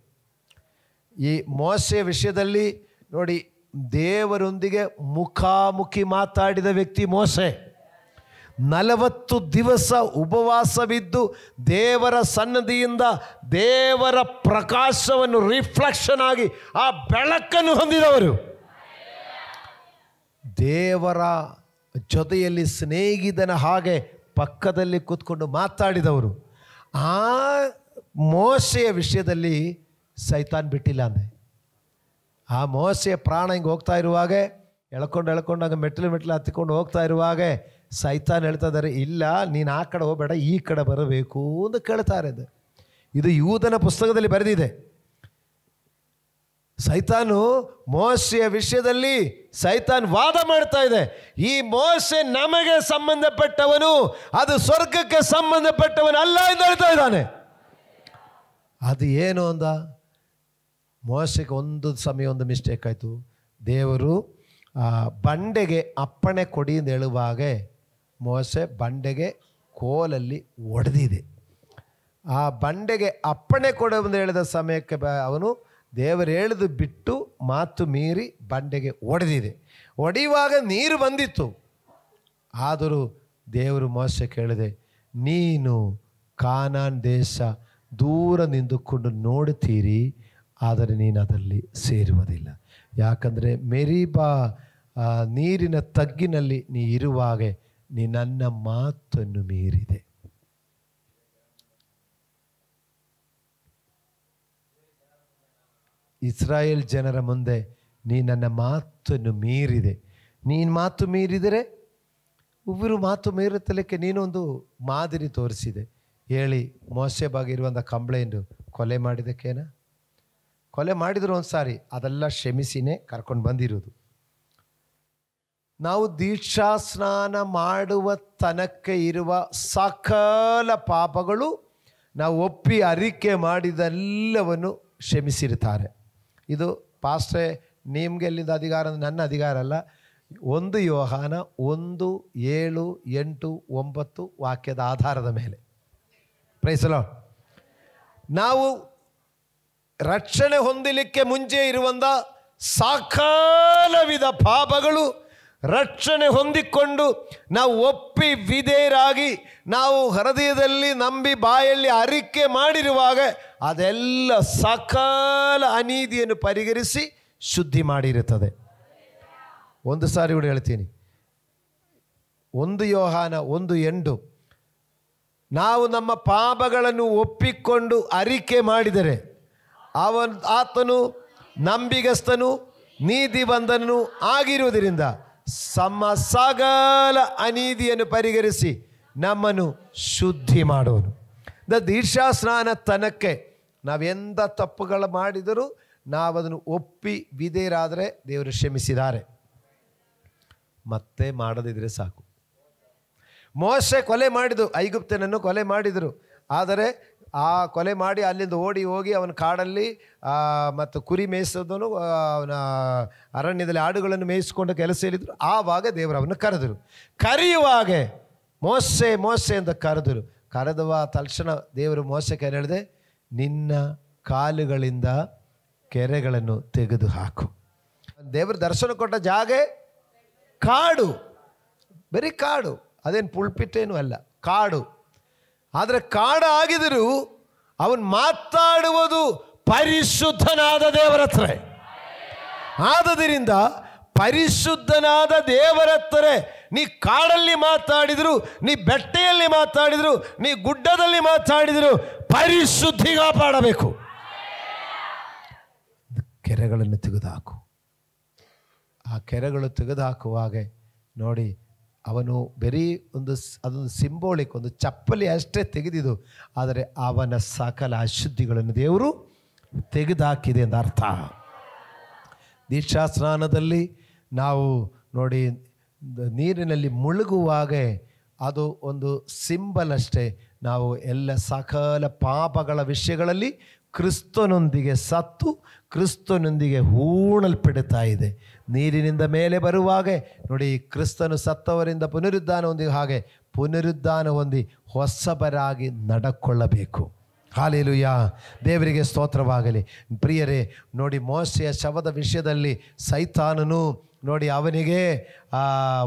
ಈ ಮೋಸೆಯ ವಿಷಯದಲ್ಲಿ ನೋಡಿ, ದೇವರೊಂದಿಗೆ ಮುಖಾಮುಖಿ ಮಾತಾಡಿದ ವ್ಯಕ್ತಿ ಮೋಸೆ. 40 ದಿವಸ ಉಪವಾಸವಿದ್ದು ದೇವರ ಸನ್ನದಿಯಿಂದ ದೇವರ ಪ್ರಕಾಶವನ್ನು ರಿಫ್ಲೆಕ್ಷನ್ ಆಗಿ ಆ ಬೆಳಕನ್ನು ಹೊಂದಿದವರು, ದೇವರ ಜೊತೆಯಲ್ಲಿ ಸ್ನೇಹಿತನ ಹಾಗೆ ಪಕ್ಕದಲ್ಲಿ ಕೂತ್ಕೊಂಡು ಮಾತಾಡಿದವರು. ಆ ಮೋಸೆಯ ವಿಷಯದಲ್ಲಿ ಸೈತಾನ್ ಬಿಟ್ಟಿಲ್ಲ ಅಂದೆ. ಆ ಮೋಸೆಯ ಪ್ರಾಣ ಹಿಂಗೆ ಹೋಗ್ತಾ ಇರುವಾಗೆ ಎಳ್ಕೊಂಡು ಹಂಗೆ ಮೆಟ್ಲು ಹತ್ತಿಕೊಂಡು ಹೋಗ್ತಾ ಇರುವಾಗೆ ಸೈತಾನ್ ಹೇಳ್ತಾ ಇದ್ದಾರೆ, ಇಲ್ಲ ನೀನು ಆ ಕಡೆ ಹೋಗಬೇಡ, ಈ ಕಡೆ ಬರಬೇಕು ಅಂತ ಕೇಳ್ತಾರೆ. ಇದು ಯೂದನ ಪುಸ್ತಕದಲ್ಲಿ ಬರೆದಿದೆ. ಸೈತಾನು ಮೋಸೆಯ ವಿಷಯದಲ್ಲಿ ಸೈತಾನ್ ವಾದ ಮಾಡ್ತಾ ಇದೆ. ಈ ಮೋಸೆ ನಮಗೆ ಸಂಬಂಧಪಟ್ಟವನು, ಅದು ಸ್ವರ್ಗಕ್ಕೆ ಸಂಬಂಧಪಟ್ಟವನು ಅಲ್ಲ ಎಂದು ಹೇಳ್ತಾ ಇದ್ದಾನೆ. ಅದು ಏನು ಅಂದ, ಮೋಸೆಗೆ ಒಂದು ಸಮಯ ಒಂದು ಮಿಸ್ಟೇಕ್ ಆಯಿತು. ದೇವರು ಬಂಡೆಗೆ ಅಪ್ಪಣೆ ಕೊಡಿ ಎಂದು ಹೇಳುವಾಗೆ ಮೋಸೆ ಬಂಡೆಗೆ ಕೋಲಲ್ಲಿ ಒಡೆದಿದೆ. ಆ ಬಂಡೆಗೆ ಅಪ್ಪಣೆ ಕೊಡುವಂದು ಹೇಳಿದ ಸಮಯಕ್ಕೆ ಅವನು ದೇವರು ಹೇಳಿದು ಬಿಟ್ಟು ಮಾತು ಮೀರಿ ಬಂಡೆಗೆ ಒಡೆದಿದೆ. ಒಡೆಯುವಾಗ ನೀರು ಬಂದಿತ್ತು. ಆದರೂ ದೇವರು ಮೋಸೆ ಕೇಳಿದೆ, ನೀನು ಕಾನಾನ್ ದೇಶ ದೂರ ನಿಂತುಕೊಂಡು ನೋಡುತ್ತೀರಿ, ಆದರೆ ನೀನು ಅದರಲ್ಲಿ ಸೇರುವುದಿಲ್ಲ. ಯಾಕಂದರೆ ಮೆರೀಬಾ ನೀರಿನ ತಗ್ಗಿನಲ್ಲಿ ನೀ ಇರುವಾಗೆ ನೀ ನನ್ನ ಮಾತನ್ನು ಮೀರಿದೆ. ಇಸ್ರಾಯೇಲ್ ಜನರ ಮುಂದೆ ನೀ ನನ್ನ ಮಾತನ್ನು ಮೀರಿದೆ. ನೀನು ಮಾತು ಮೀರಿದರೆ ಇವರು ಮಾತು ಮೀರುತ್ತಲಿಕ್ಕೆ ನೀನೊಂದು ಮಾದರಿ ತೋರಿಸಿದೆ. ಹೇಳಿ ಮೋಸೆ ಬಾಗಿರುವಂಥ ಕಂಬ್ಳೇನು ಕೊಲೆ ಮಾಡಿದಕ್ಕೇನ? ಕೊಲೆ ಮಾಡಿದ್ರು ಒಂದು ಸಾರಿ, ಅದೆಲ್ಲ ಕ್ಷಮಿಸಿನೇ ಕರ್ಕೊಂಡು ಬಂದಿರೋದು. ನಾವು ದೀಕ್ಷಾ ಸ್ನಾನ ಮಾಡುವ ತನಕ ಇರುವ ಸಕಲ ಪಾಪಗಳು ನಾವು ಒಪ್ಪಿ ಅರಿಕೆ ಮಾಡಿದೆಲ್ಲವನ್ನು ಕ್ಷಮಿಸಿರ್ತಾರೆ. ಇದು ಪಾಸ್ಟ್ರೇ ನಿಮಗೆ ಎಲ್ಲಿಂದ ಅಧಿಕಾರ? ನನ್ನ ಅಧಿಕಾರ ಅಲ್ಲ. 1 ಯೋಹಾನ 1, 7, 8, 9 ವಾಕ್ಯದ ಆಧಾರದ ಮೇಲೆ ಪ್ರೈಸ್ ಲಾರ್ಡ್. ನಾವು ರಕ್ಷಣೆ ಹೊಂದಲಿಕ್ಕೆ ಮುಂಚೆ ಇರುವಂಥ ಸಕಲ ವಿಧ ಪಾಪಗಳು ರಕ್ಷಣೆ ಹೊಂದಿಕೊಂಡು ನಾವು ಒಪ್ಪಿ ವಿಧೇಯರಾಗಿ ನಾವು ಹೃದಯದಲ್ಲಿ ನಂಬಿ ಬಾಯಲ್ಲಿ ಅರಿಕೆ ಮಾಡಿರುವಾಗ ಅದೆಲ್ಲ ಸಕಲ ಅನೀತಿಯನ್ನು ಪರಿಹರಿಸಿ ಶುದ್ಧಿ ಮಾಡಿರುತ್ತದೆ. ಒಂದು ಸಾರಿ ಕೂಡ ಹೇಳ್ತೀನಿ, 1 ಯೋಹಾನ 1:8 ನಾವು ನಮ್ಮ ಪಾಪಗಳನ್ನು ಒಪ್ಪಿಕೊಂಡು ಅರಿಕೆ ಮಾಡಿದರೆ ಆತನು ನಂಬಿಗಸ್ತನು ನೀತಿವಂತನು ಆಗಿರುವುದರಿಂದ ಸಕಲ ಅನೀತಿಯನ್ನು ಪರಿಹರಿಸಿ ನಮ್ಮನ್ನು ಶುದ್ಧಿ ಮಾಡುವನು. ದೀಕ್ಷಾ ಸ್ನಾನ ತನಕ್ಕೆ ನಾವೆಂಥ ತಪ್ಪುಗಳು ಮಾಡಿದರೂ ನಾವದನ್ನು ಒಪ್ಪಿ ವಿಧೇಯರಾದರೆ ದೇವರು ಕ್ಷಮಿಸಿದ್ದಾರೆ. ಮತ್ತೆ ಮಾಡದಿದ್ರೆ ಸಾಕು. ಮೋಸೆ ಕೊಲೆ ಮಾಡಿದ್ದು, ಐಗುಪ್ತನನ್ನು ಕೊಲೆ ಮಾಡಿದರು. ಆದರೆ ಆ ಕೊಲೆ ಮಾಡಿ ಅಲ್ಲಿಂದ ಓಡಿ ಹೋಗಿ ಅವನ ಕಾಡಲ್ಲಿ ಮತ್ತು ಕುರಿ ಮೇಯಿಸೋದನು, ಅವನ ಅರಣ್ಯದಲ್ಲಿ ಆಡುಗಳನ್ನು ಮೇಯಿಸಿಕೊಂಡು ಕೆಲಸ ಹೇಳಿದರು. ಆವಾಗ ದೇವರು ಅವನು ಕರೆಯುವಾಗ ಮೋಸೆ ಮೋಸೆ ಅಂತ ಕರೆದುವ ತಕ್ಷಣ ದೇವರು ಮೋಸೆ ಕೈ ಹೇಳಿದೆ, ನಿನ್ನ ಕಾಲುಗಳಿಂದ ಕೆರೆಗಳನ್ನು ತೆಗೆದು ಹಾಕು. ದೇವರು ದರ್ಶನ ಕೊಟ್ಟ ಜಾಗ ಕಾಡು, ಬರೀ ಕಾಡು, ಅದೇನು ಪುಲ್ಪಿಟ್ಟೇನು ಅಲ್ಲ, ಕಾಡು. ಆದರೆ ಕಾಡು ಆಗಿದರೂ ಅವನು ಮಾತಾಡುವುದು ಪರಿಶುದ್ಧನಾದ ದೇವರ ಹತ್ರ. ಆದದರಿಂದ ಪರಿಶುದ್ಧನಾದ ದೇವರ ಹತ್ರ ನೀ ಕಾಡಲ್ಲಿ ಮಾತಾಡಿದ್ರು, ನೀ ಬೆಟ್ಟೆಯಲ್ಲಿ ಮಾತಾಡಿದ್ರು, ನೀ ಗುಡ್ಡದಲ್ಲಿ ಮಾತಾಡಿದ್ರು, ಪರಿಶುದ್ಧಿ ಕಾಪಾಡಬೇಕು. ಕೆರೆಗಳನ್ನು ತೆಗೆದುಹಾಕು. ಆ ಕೆರೆಗಳು ತೆಗೆದುಹಾಕುವಾಗ ನೋಡಿ, ಅವನು ಬರೀ ಅದೊಂದು ಸಿಂಬೋಲಿಕ್, ಒಂದು ಚಪ್ಪಲಿ ಅಷ್ಟೇ ತೆಗೆದಿದ್ದು, ಆದರೆ ಅವನ ಸಕಲ ಅಶುದ್ಧಿಗಳನ್ನು ದೇವರು ತೆಗೆದುಹಾಕಿದೆ ಎಂದು ಅರ್ಥ. ದೀಕ್ಷಾ ಸ್ನಾನದಲ್ಲಿ ನಾವು ನೋಡಿ ನೀರಿನಲ್ಲಿ ಮುಳುಗುವಾಗ ಅದು ಒಂದು ಸಿಂಬಲ್ ಅಷ್ಟೇ. ನಾವು ಎಲ್ಲ ಸಕಲ ಪಾಪಗಳ ವಿಷಯಗಳಲ್ಲಿ ಕ್ರಿಸ್ತನೊಂದಿಗೆ ಸತ್ತು ಕ್ರಿಸ್ತನೊಂದಿಗೆ ಹೂಣಲ್ಪಡುತ್ತಾ ಇದೆ. ನೀರಿನಿಂದ ಮೇಲೆ ಬರುವಾಗ ನೋಡಿ, ಕ್ರಿಸ್ತನು ಸತ್ತವರಿಂದ ಪುನರುದ್ಧಾನ ಹೊಂದಿ ಹಾಗೆ ಪುನರುದ್ಧಾನ ಹೊಂದಿ ಹೊಸಬರಾಗಿ ನಡ್ಕೊಳ್ಳಬೇಕು. ಹಾಲೆಲೂಯ, ದೇವರಿಗೆ ಸ್ತೋತ್ರವಾಗಲಿ. ಪ್ರಿಯರೇ, ನೋಡಿ ಮೋಸೆಯ ಶವದ ವಿಷಯದಲ್ಲಿ ಸೈತಾನನು ನೋಡಿ ಅವನಿಗೆ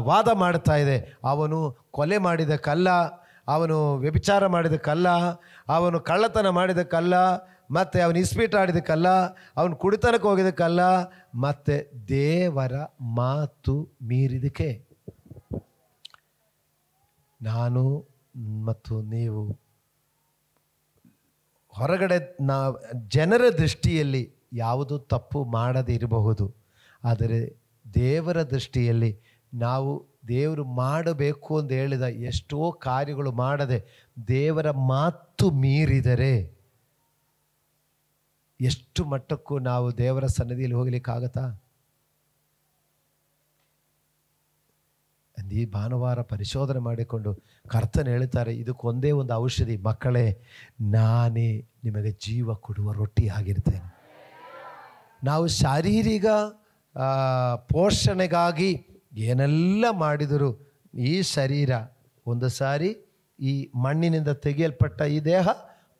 ವಾದ ಮಾಡ್ತಾ ಇದೆ. ಅವನು ಕೊಲೆ ಮಾಡಿದಕ್ಕಲ್ಲ, ಅವನು ವ್ಯಭಿಚಾರ ಮಾಡಿದಕ್ಕಲ್ಲ, ಅವನು ಕಳ್ಳತನ ಮಾಡಿದಕ್ಕಲ್ಲ, ಮತ್ತು ಅವನು ಇಸ್ಪೀಟ್ ಆಡಿದಕ್ಕಲ್ಲ, ಅವನು ಕುಡಿತನಕ್ಕೆ ಹೋಗಿದ್ದಕ್ಕಲ್ಲ, ಮತ್ತು ದೇವರ ಮಾತು ಮೀರಿದಕ್ಕೆ. ನಾನು ಮತ್ತು ನೀವು ಹೊರಗಡೆ ಜನರ ದೃಷ್ಟಿಯಲ್ಲಿ ಯಾವುದು ತಪ್ಪು ಮಾಡದೇ ಇರಬಹುದು, ಆದರೆ ದೇವರ ದೃಷ್ಟಿಯಲ್ಲಿ ನಾವು ದೇವರು ಮಾಡಬೇಕು ಅಂತ ಹೇಳಿದ ಎಷ್ಟೋ ಕಾರ್ಯಗಳು ಮಾಡದೆ ದೇವರ ಮಾತು ಮೀರಿದರೆ ಎಷ್ಟು ಮಟ್ಟಕ್ಕೂ ನಾವು ದೇವರ ಸನ್ನಿಧಿಯಲ್ಲಿ ಹೋಗಲಿಕ್ಕಾಗತ್ತಾ? ಈ ಭಾನುವಾರ ಪರಿಶೋಧನೆ ಮಾಡಿಕೊಂಡು ಕರ್ತನು ಹೇಳ್ತಾರೆ, ಇದಕ್ಕೊಂದೇ ಒಂದು ಔಷಧಿ, ಮಕ್ಕಳೇ, ನಾನೇ ನಿಮಗೆ ಜೀವ ಕೊಡುವ ರೊಟ್ಟಿ ಆಗಿರ್ತೇನೆ. ನಾವು ಶಾರೀರಿಕ ಪೋಷಣೆಗಾಗಿ ಏನೆಲ್ಲ ಮಾಡಿದರೂ ಈ ಶರೀರ ಒಂದು ಸಾರಿ ಈ ಮಣ್ಣಿನಿಂದ ತೆಗೆಯಲ್ಪಟ್ಟ ಈ ದೇಹ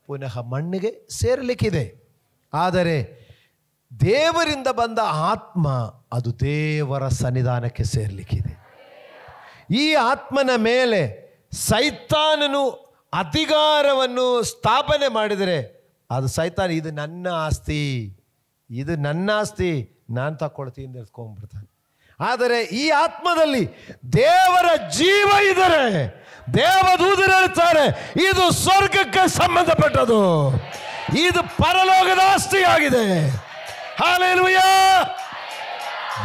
ಪುನಃ ಮಣ್ಣಿಗೆ ಸೇರಲಿಕ್ಕಿದೆ. ಆದರೆ ದೇವರಿಂದ ಬಂದ ಆತ್ಮ ಅದು ದೇವರ ಸನ್ನಿಧಾನಕ್ಕೆ ಸೇರಲಿಕ್ಕಿದೆ. ಈ ಆತ್ಮನ ಮೇಲೆ ಸೈತಾನನು ಅಧಿಕಾರವನ್ನು ಸ್ಥಾಪನೆ ಮಾಡಿದರೆ ಅದು ಸೈತಾನ, ಇದು ನನ್ನ ಆಸ್ತಿ, ಇದು ನನ್ನ ಆಸ್ತಿ, ನಾನು ತಗೊಳ್ತೀನಿ ಅಂತ ಹೇಳ್ಕೊಂಡ್ಬಿಡ್ತಾನೆ. ಆದರೆ ಈ ಆತ್ಮದಲ್ಲಿ ದೇವರ ಜೀವ ಇದ್ದರೆ ದೇವದೂತರು ಹೇಳ್ತಾರೆ, ಇದು ಸ್ವರ್ಗಕ್ಕೆ ಸಂಬಂಧಪಟ್ಟದು, ಇದು ಪರಲೋಕದ ಆಸ್ತಿಯಾಗಿದೆ. ಹಲ್ಲೆಲೂಯಾ.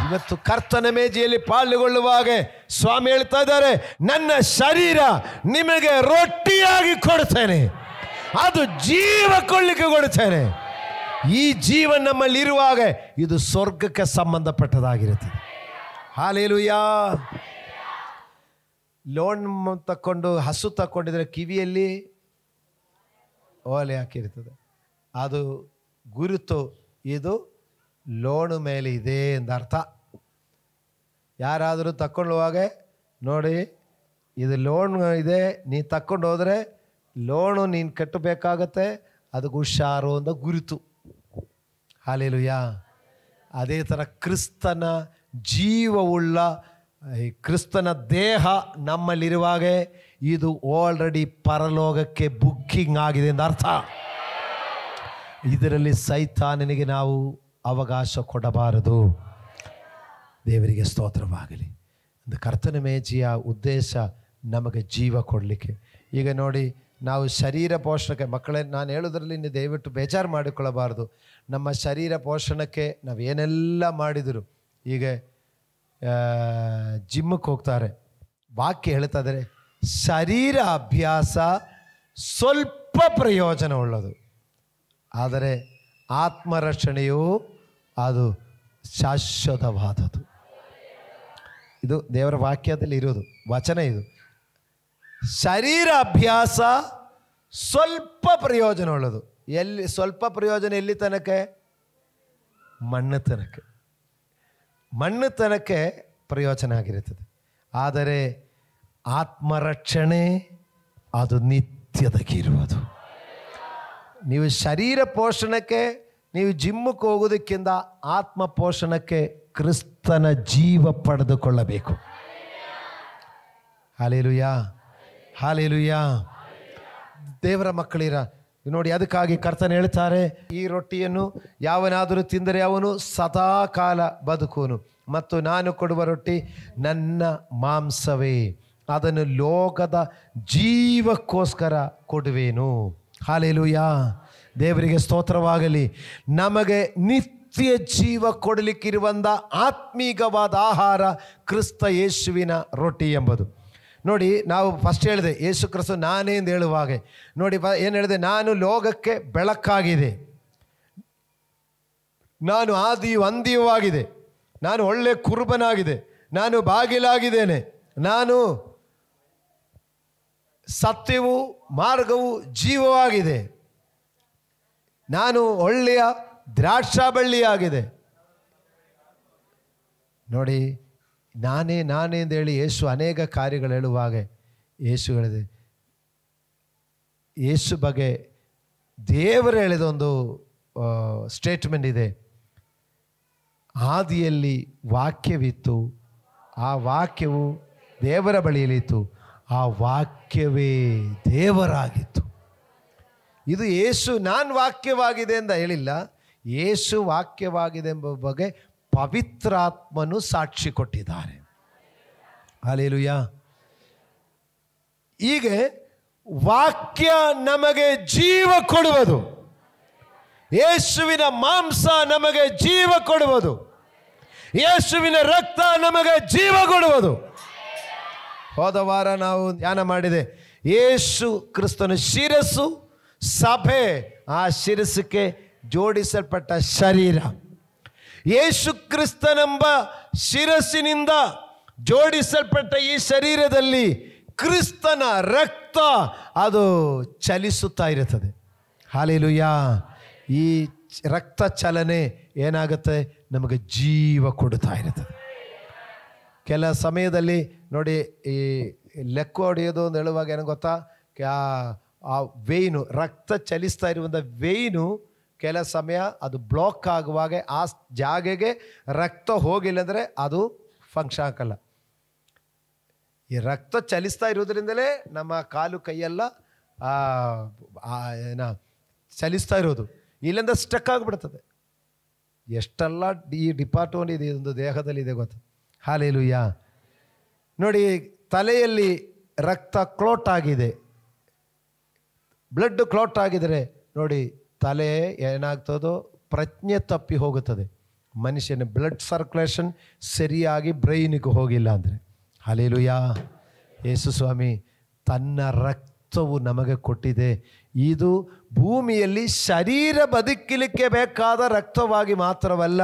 ಇವತ್ತು ಕರ್ತನ ಮೇಜೆಯಲ್ಲಿ ಪಾಲ್ಗೊಳ್ಳುವಾಗ ಸ್ವಾಮಿ ಹೇಳ್ತಾ ಇದ್ದಾರೆ, ನನ್ನ ಶರೀರ ನಿಮಗೆ ರೊಟ್ಟಿಯಾಗಿ ಕೊಡ್ತೇನೆ, ಅದು ಜೀವ ಕೊಳ್ಳಿಕ್ಕೆ ಕೊಡ್ತೇನೆ. ಈ ಜೀವ ನಮ್ಮಲ್ಲಿ ಇರುವಾಗ ಇದು ಸ್ವರ್ಗಕ್ಕೆ ಸಂಬಂಧಪಟ್ಟದಾಗಿರುತ್ತದೆ. ಹಲ್ಲೆಲೂಯಾ. ಲೋನ್ ತಕ್ಕೊಂಡು ಹಸು ತಕ್ಕೊಂಡಿದ್ರೆ ಕಿವಿಯಲ್ಲಿ ಓಲೆ ಹಾಕಿರ್ತದೆ, ಅದು ಗುರುತು ಇದು ಲೋನು ಮೇಲೆ ಇದೆ ಎಂದರ್ಥ. ಯಾರಾದರೂ ತಕ್ಕೊಳ್ಳುವಾಗ ನೋಡಿ, ಇದು ಲೋನ್ ಇದೆ, ನೀ ತಕ್ಕೊಂಡು ಹೋದರೆ ಲೋನು ನೀನು ಕಟ್ಟಬೇಕಾಗತ್ತೆ, ಅದಕ್ಕೆ ಹುಷಾರು ಅಂತ ಗುರುತು. ಹಲ್ಲೆಲೂಯಾ. ಅದೇ ಥರ ಕ್ರಿಸ್ತನ ಜೀವವುಳ್ಳ ಈ ಕ್ರಿಸ್ತನ ದೇಹ ನಮ್ಮಲ್ಲಿರುವಾಗ ಇದು ಆಲ್ರೆಡಿ ಪರಲೋಕಕ್ಕೆ ಬುಕ್ಕಿಂಗ್ ಆಗಿದೆ ಅಂತ ಅರ್ಥ. ಇದರಲ್ಲಿ ಸೈತಾನನಿಗೆ ನಾವು ಅವಕಾಶ ಕೊಡಬಾರದು. ದೇವರಿಗೆ ಸ್ತೋತ್ರವಾಗಲಿ. ಒಂದು ಕರ್ತನ ಮೇಜೆಯ ಉದ್ದೇಶ ನಮಗೆ ಜೀವ ಕೊಡಲಿಕ್ಕೆ. ಈಗ ನೋಡಿ, ನಾವು ಶರೀರ ಪೋಷಣಕ್ಕೆ, ಮಕ್ಕಳೇ ನಾನು ಹೇಳೋದ್ರಲ್ಲಿ ನೀವು ದಯವಿಟ್ಟು ಬೇಜಾರು ಮಾಡಿಕೊಳ್ಳಬಾರ್ದು. ನಮ್ಮ ಶರೀರ ಪೋಷಣಕ್ಕೆ ನಾವು ಏನೆಲ್ಲ ಮಾಡಿದರು, ಈಗ ಜಿಮ್ಮಕ್ಕೆ ಹೋಗ್ತಾರೆ, ವಾಕ್ಯ ಹೇಳ್ತಾ ಇದ್ದಾರೆ, ಶರೀರ ಅಭ್ಯಾಸ ಸ್ವಲ್ಪ ಪ್ರಯೋಜನ ಉಳ್ಳದು, ಆದರೆ ಆತ್ಮರಕ್ಷಣೆಯು ಅದು ಶಾಶ್ವತವಾದದ್ದು. ಇದು ದೇವರ ವಾಕ್ಯದಲ್ಲಿ ಇರೋದು ವಚನ. ಇದು ಶರೀರ ಅಭ್ಯಾಸ ಸ್ವಲ್ಪ ಪ್ರಯೋಜನ ಉಳ್ಳದು. ಎಲ್ಲಿ ಸ್ವಲ್ಪ ಪ್ರಯೋಜನ? ಎಲ್ಲಿ ತನಕ? ಮಣ್ಣು ತನಕ. ಮಣ್ಣು ತನಕ ಪ್ರಯೋಜನ ಆಗಿರುತ್ತದೆ. ಆದರೆ ಆತ್ಮರಕ್ಷಣೆ ಅದು ನಿತ್ಯದಗಿರುವುದು. ನೀವು ಶರೀರ ಪೋಷಣಕ್ಕೆ ನೀವು ಜಿಮ್ಮಕ್ಕೆ ಹೋಗೋದಕ್ಕಿಂತ ಆತ್ಮ ಪೋಷಣಕ್ಕೆ ಕ್ರಿಸ್ತನ ಜೀವ ಪಡೆದುಕೊಳ್ಳಬೇಕು. Hallelujah, hallelujah. ದೇವರ ಮಕ್ಕಳಿರ ನೋಡಿ, ಅದಕ್ಕಾಗಿ ಕರ್ತನು ಹೇಳ್ತಾರೆ, ಈ ರೊಟ್ಟಿಯನ್ನು ಯಾವನಾದರೂ ತಿಂದರೆ ಅವನು ಸದಾಕಾಲ ಬದುಕುವನು, ಮತ್ತು ನಾನು ಕೊಡುವ ರೊಟ್ಟಿ ನನ್ನ ಮಾಂಸವೇ, ಅದನ್ನು ಲೋಕದ ಜೀವಕ್ಕೋಸ್ಕರ ಕೊಡುವೆನು. ಹಲ್ಲೆಲೂಯಾ. ದೇವರಿಗೆ ಸ್ತೋತ್ರವಾಗಲಿ. ನಮಗೆ ನಿತ್ಯ ಜೀವ ಕೊಡಲಿಕ್ಕಿರುವಂಥ ಆತ್ಮೀಕವಾದ ಆಹಾರ ಕ್ರಿಸ್ತ ಯೇಸುವಿನ ರೊಟ್ಟಿ ಎಂಬುದು. ನೋಡಿ, ನಾವು ಫಸ್ಟ್ ಹೇಳಿದೆ ಯೇಸು ಕ್ರಿಸ್ತ ನಾನೇ ಎಂದು ಹೇಳುವಾಗ ನೋಡಿ ಏನು ಹೇಳಿದೆ, ನಾನು ಲೋಕಕ್ಕೆ ಬೆಳಕಾಗಿದೆ, ನಾನು ಆದಿಯು ಅಂದಿಯೂ ಆಗಿದೆ, ನಾನು ಒಳ್ಳೆ ಕುರುಬನಾಗಿದೆ, ನಾನು ಬಾಗಿಲಾಗಿದ್ದೇನೆ, ನಾನು ಸತ್ಯವೂ ಮಾರ್ಗವೂ ಜೀವವಾಗಿದೆ, ನಾನು ಒಳ್ಳೆಯ ದ್ರಾಕ್ಷಾಬಳ್ಳಿಯಾಗಿದೆ. ನೋಡಿ, ನಾನೇ ನಾನೇ ಎಂದು ಹೇಳಿ ಯೇಸು ಅನೇಕ ಕಾರ್ಯಗಳು ಹೇಳುವಾಗ ಯೇಸು ಹೇಳಿದೆ, ಯೇಸು ಬಗ್ಗೆ ದೇವರು ಹೇಳಿದ ಒಂದು ಸ್ಟೇಟ್ಮೆಂಟ್ ಇದೆ, ಆದಿಯಲ್ಲಿ ವಾಕ್ಯವಿತ್ತು, ಆ ವಾಕ್ಯವು ದೇವರ ಬಳಿಯಲ್ಲಿತ್ತು, ಆ ವಾಕ್ಯವೇ ದೇವರಾಗಿತ್ತು. ಇದು ಯೇಸು ನಾನು ವಾಕ್ಯವಾಗಿದೆ ಅಂತ ಹೇಳಿಲ್ಲ, ಯೇಸು ವಾಕ್ಯವಾಗಿದೆ ಎಂಬ ಬಗ್ಗೆ ಪವಿತ್ರಾತ್ಮನು ಸಾಕ್ಷಿ ಕೊಟ್ಟಿದ್ದಾರೆ. ಹಲ್ಲೆಲೂಯಾ. ಈಗ ವಾಕ್ಯ ನಮಗೆ ಜೀವ ಕೊಡುವುದು. ಯೇಸುವಿನ ಮಾಂಸ ನಮಗೆ ಜೀವ ಕೊಡುವುದು, ಯೇಸುವಿನ ರಕ್ತ ನಮಗೆ ಜೀವ ಕೊಡುವುದು. ಹೋದ ವಾರ ನಾವು ಧ್ಯಾನ ಮಾಡಿದೆ, ಯೇಸು ಕ್ರಿಸ್ತನ ಶಿರಸ್ಸು ಸಭೆ, ಆ ಶಿರಸ್ಸಿಗೆ ಜೋಡಿಸಲ್ಪಟ್ಟ ಶರೀರ. ಯೇಸು ಕ್ರಿಸ್ತನೆಂಬ ಶಿರಸ್ಸಿನಿಂದ ಜೋಡಿಸಲ್ಪಟ್ಟ ಈ ಶರೀರದಲ್ಲಿ ಕ್ರಿಸ್ತನ ರಕ್ತ ಅದು ಚಲಿಸುತ್ತಾ ಇರುತ್ತದೆ. ಹಲ್ಲೆಲೂಯಾ. ಈ ರಕ್ತ ಚಲನೆ ಏನಾಗುತ್ತೆ, ನಮಗೆ ಜೀವ ಕೊಡುತ್ತಾ ಇರುತ್ತದೆ. ಕೆಲ ಸಮಯದಲ್ಲಿ ನೋಡಿ, ಈ ಲೆಕ್ಕ ಹೊಡೆಯೋದು ಅಂತ ಹೇಳುವಾಗ ಏನೋ ಗೊತ್ತಾ, ಆ ವೇಯ್ನು, ರಕ್ತ ಚಲಿಸ್ತಾ ಇರುವಂಥ ವೇಯ್ನು ಕೆಲ ಸಮಯ ಅದು ಬ್ಲಾಕ್ ಆಗುವಾಗ ಆ ಜಾಗೆಗೆ ರಕ್ತ ಹೋಗಿಲ್ಲ ಅಂದರೆ ಅದು ಫಂಕ್ಷನ್ ಆಗಲ್ಲ. ಈ ರಕ್ತ ಚಲಿಸ್ತಾ ಇರೋದ್ರಿಂದಲೇ ನಮ್ಮ ಕಾಲು ಕೈಯೆಲ್ಲ ಚಲಿಸ್ತಾ ಇರೋದು, ಇಲ್ಲಿಂದ ಸ್ಟಕ್ ಆಗಿಬಿಡ್ತದೆ. ಎಷ್ಟೆಲ್ಲ ಈ ಡಿಪಾರ್ಟ್ಮೆಂಟ್ ಇದೆ ಒಂದು ದೇಹದಲ್ಲಿ ಇದೆ ಗೊತ್ತು. ಹಲ್ಲೆಲೂಯಾ. ನೋಡಿ, ತಲೆಯಲ್ಲಿ ರಕ್ತ ಕ್ಲೋಟ್ ಆಗಿದೆ, ಬ್ಲಡ್ ಕ್ಲೋಟ್ ಆಗಿದರೆ ನೋಡಿ ತಲೆ ಏನಾಗ್ತದೋ ಪ್ರಜ್ಞೆ ತಪ್ಪಿ ಹೋಗುತ್ತದೆ. ಮನುಷ್ಯನ ಬ್ಲಡ್ ಸರ್ಕ್ಯುಲೇಷನ್ ಸರಿಯಾಗಿ ಬ್ರೈನಿಗೆ ಹೋಗಿಲ್ಲ ಅಂದರೆ. ಹಲ್ಲೆಲೂಯಾ. ಯೇಸು ಸ್ವಾಮಿ ತನ್ನ ರಕ್ತವು ನಮಗೆ ಕೊಟ್ಟಿದೆ. ಇದು ಭೂಮಿಯಲ್ಲಿ ಶರೀರ ಬದುಕಲಿಕ್ಕೆ ಬೇಕಾದ ರಕ್ತವಾಗಿ ಮಾತ್ರವಲ್ಲ,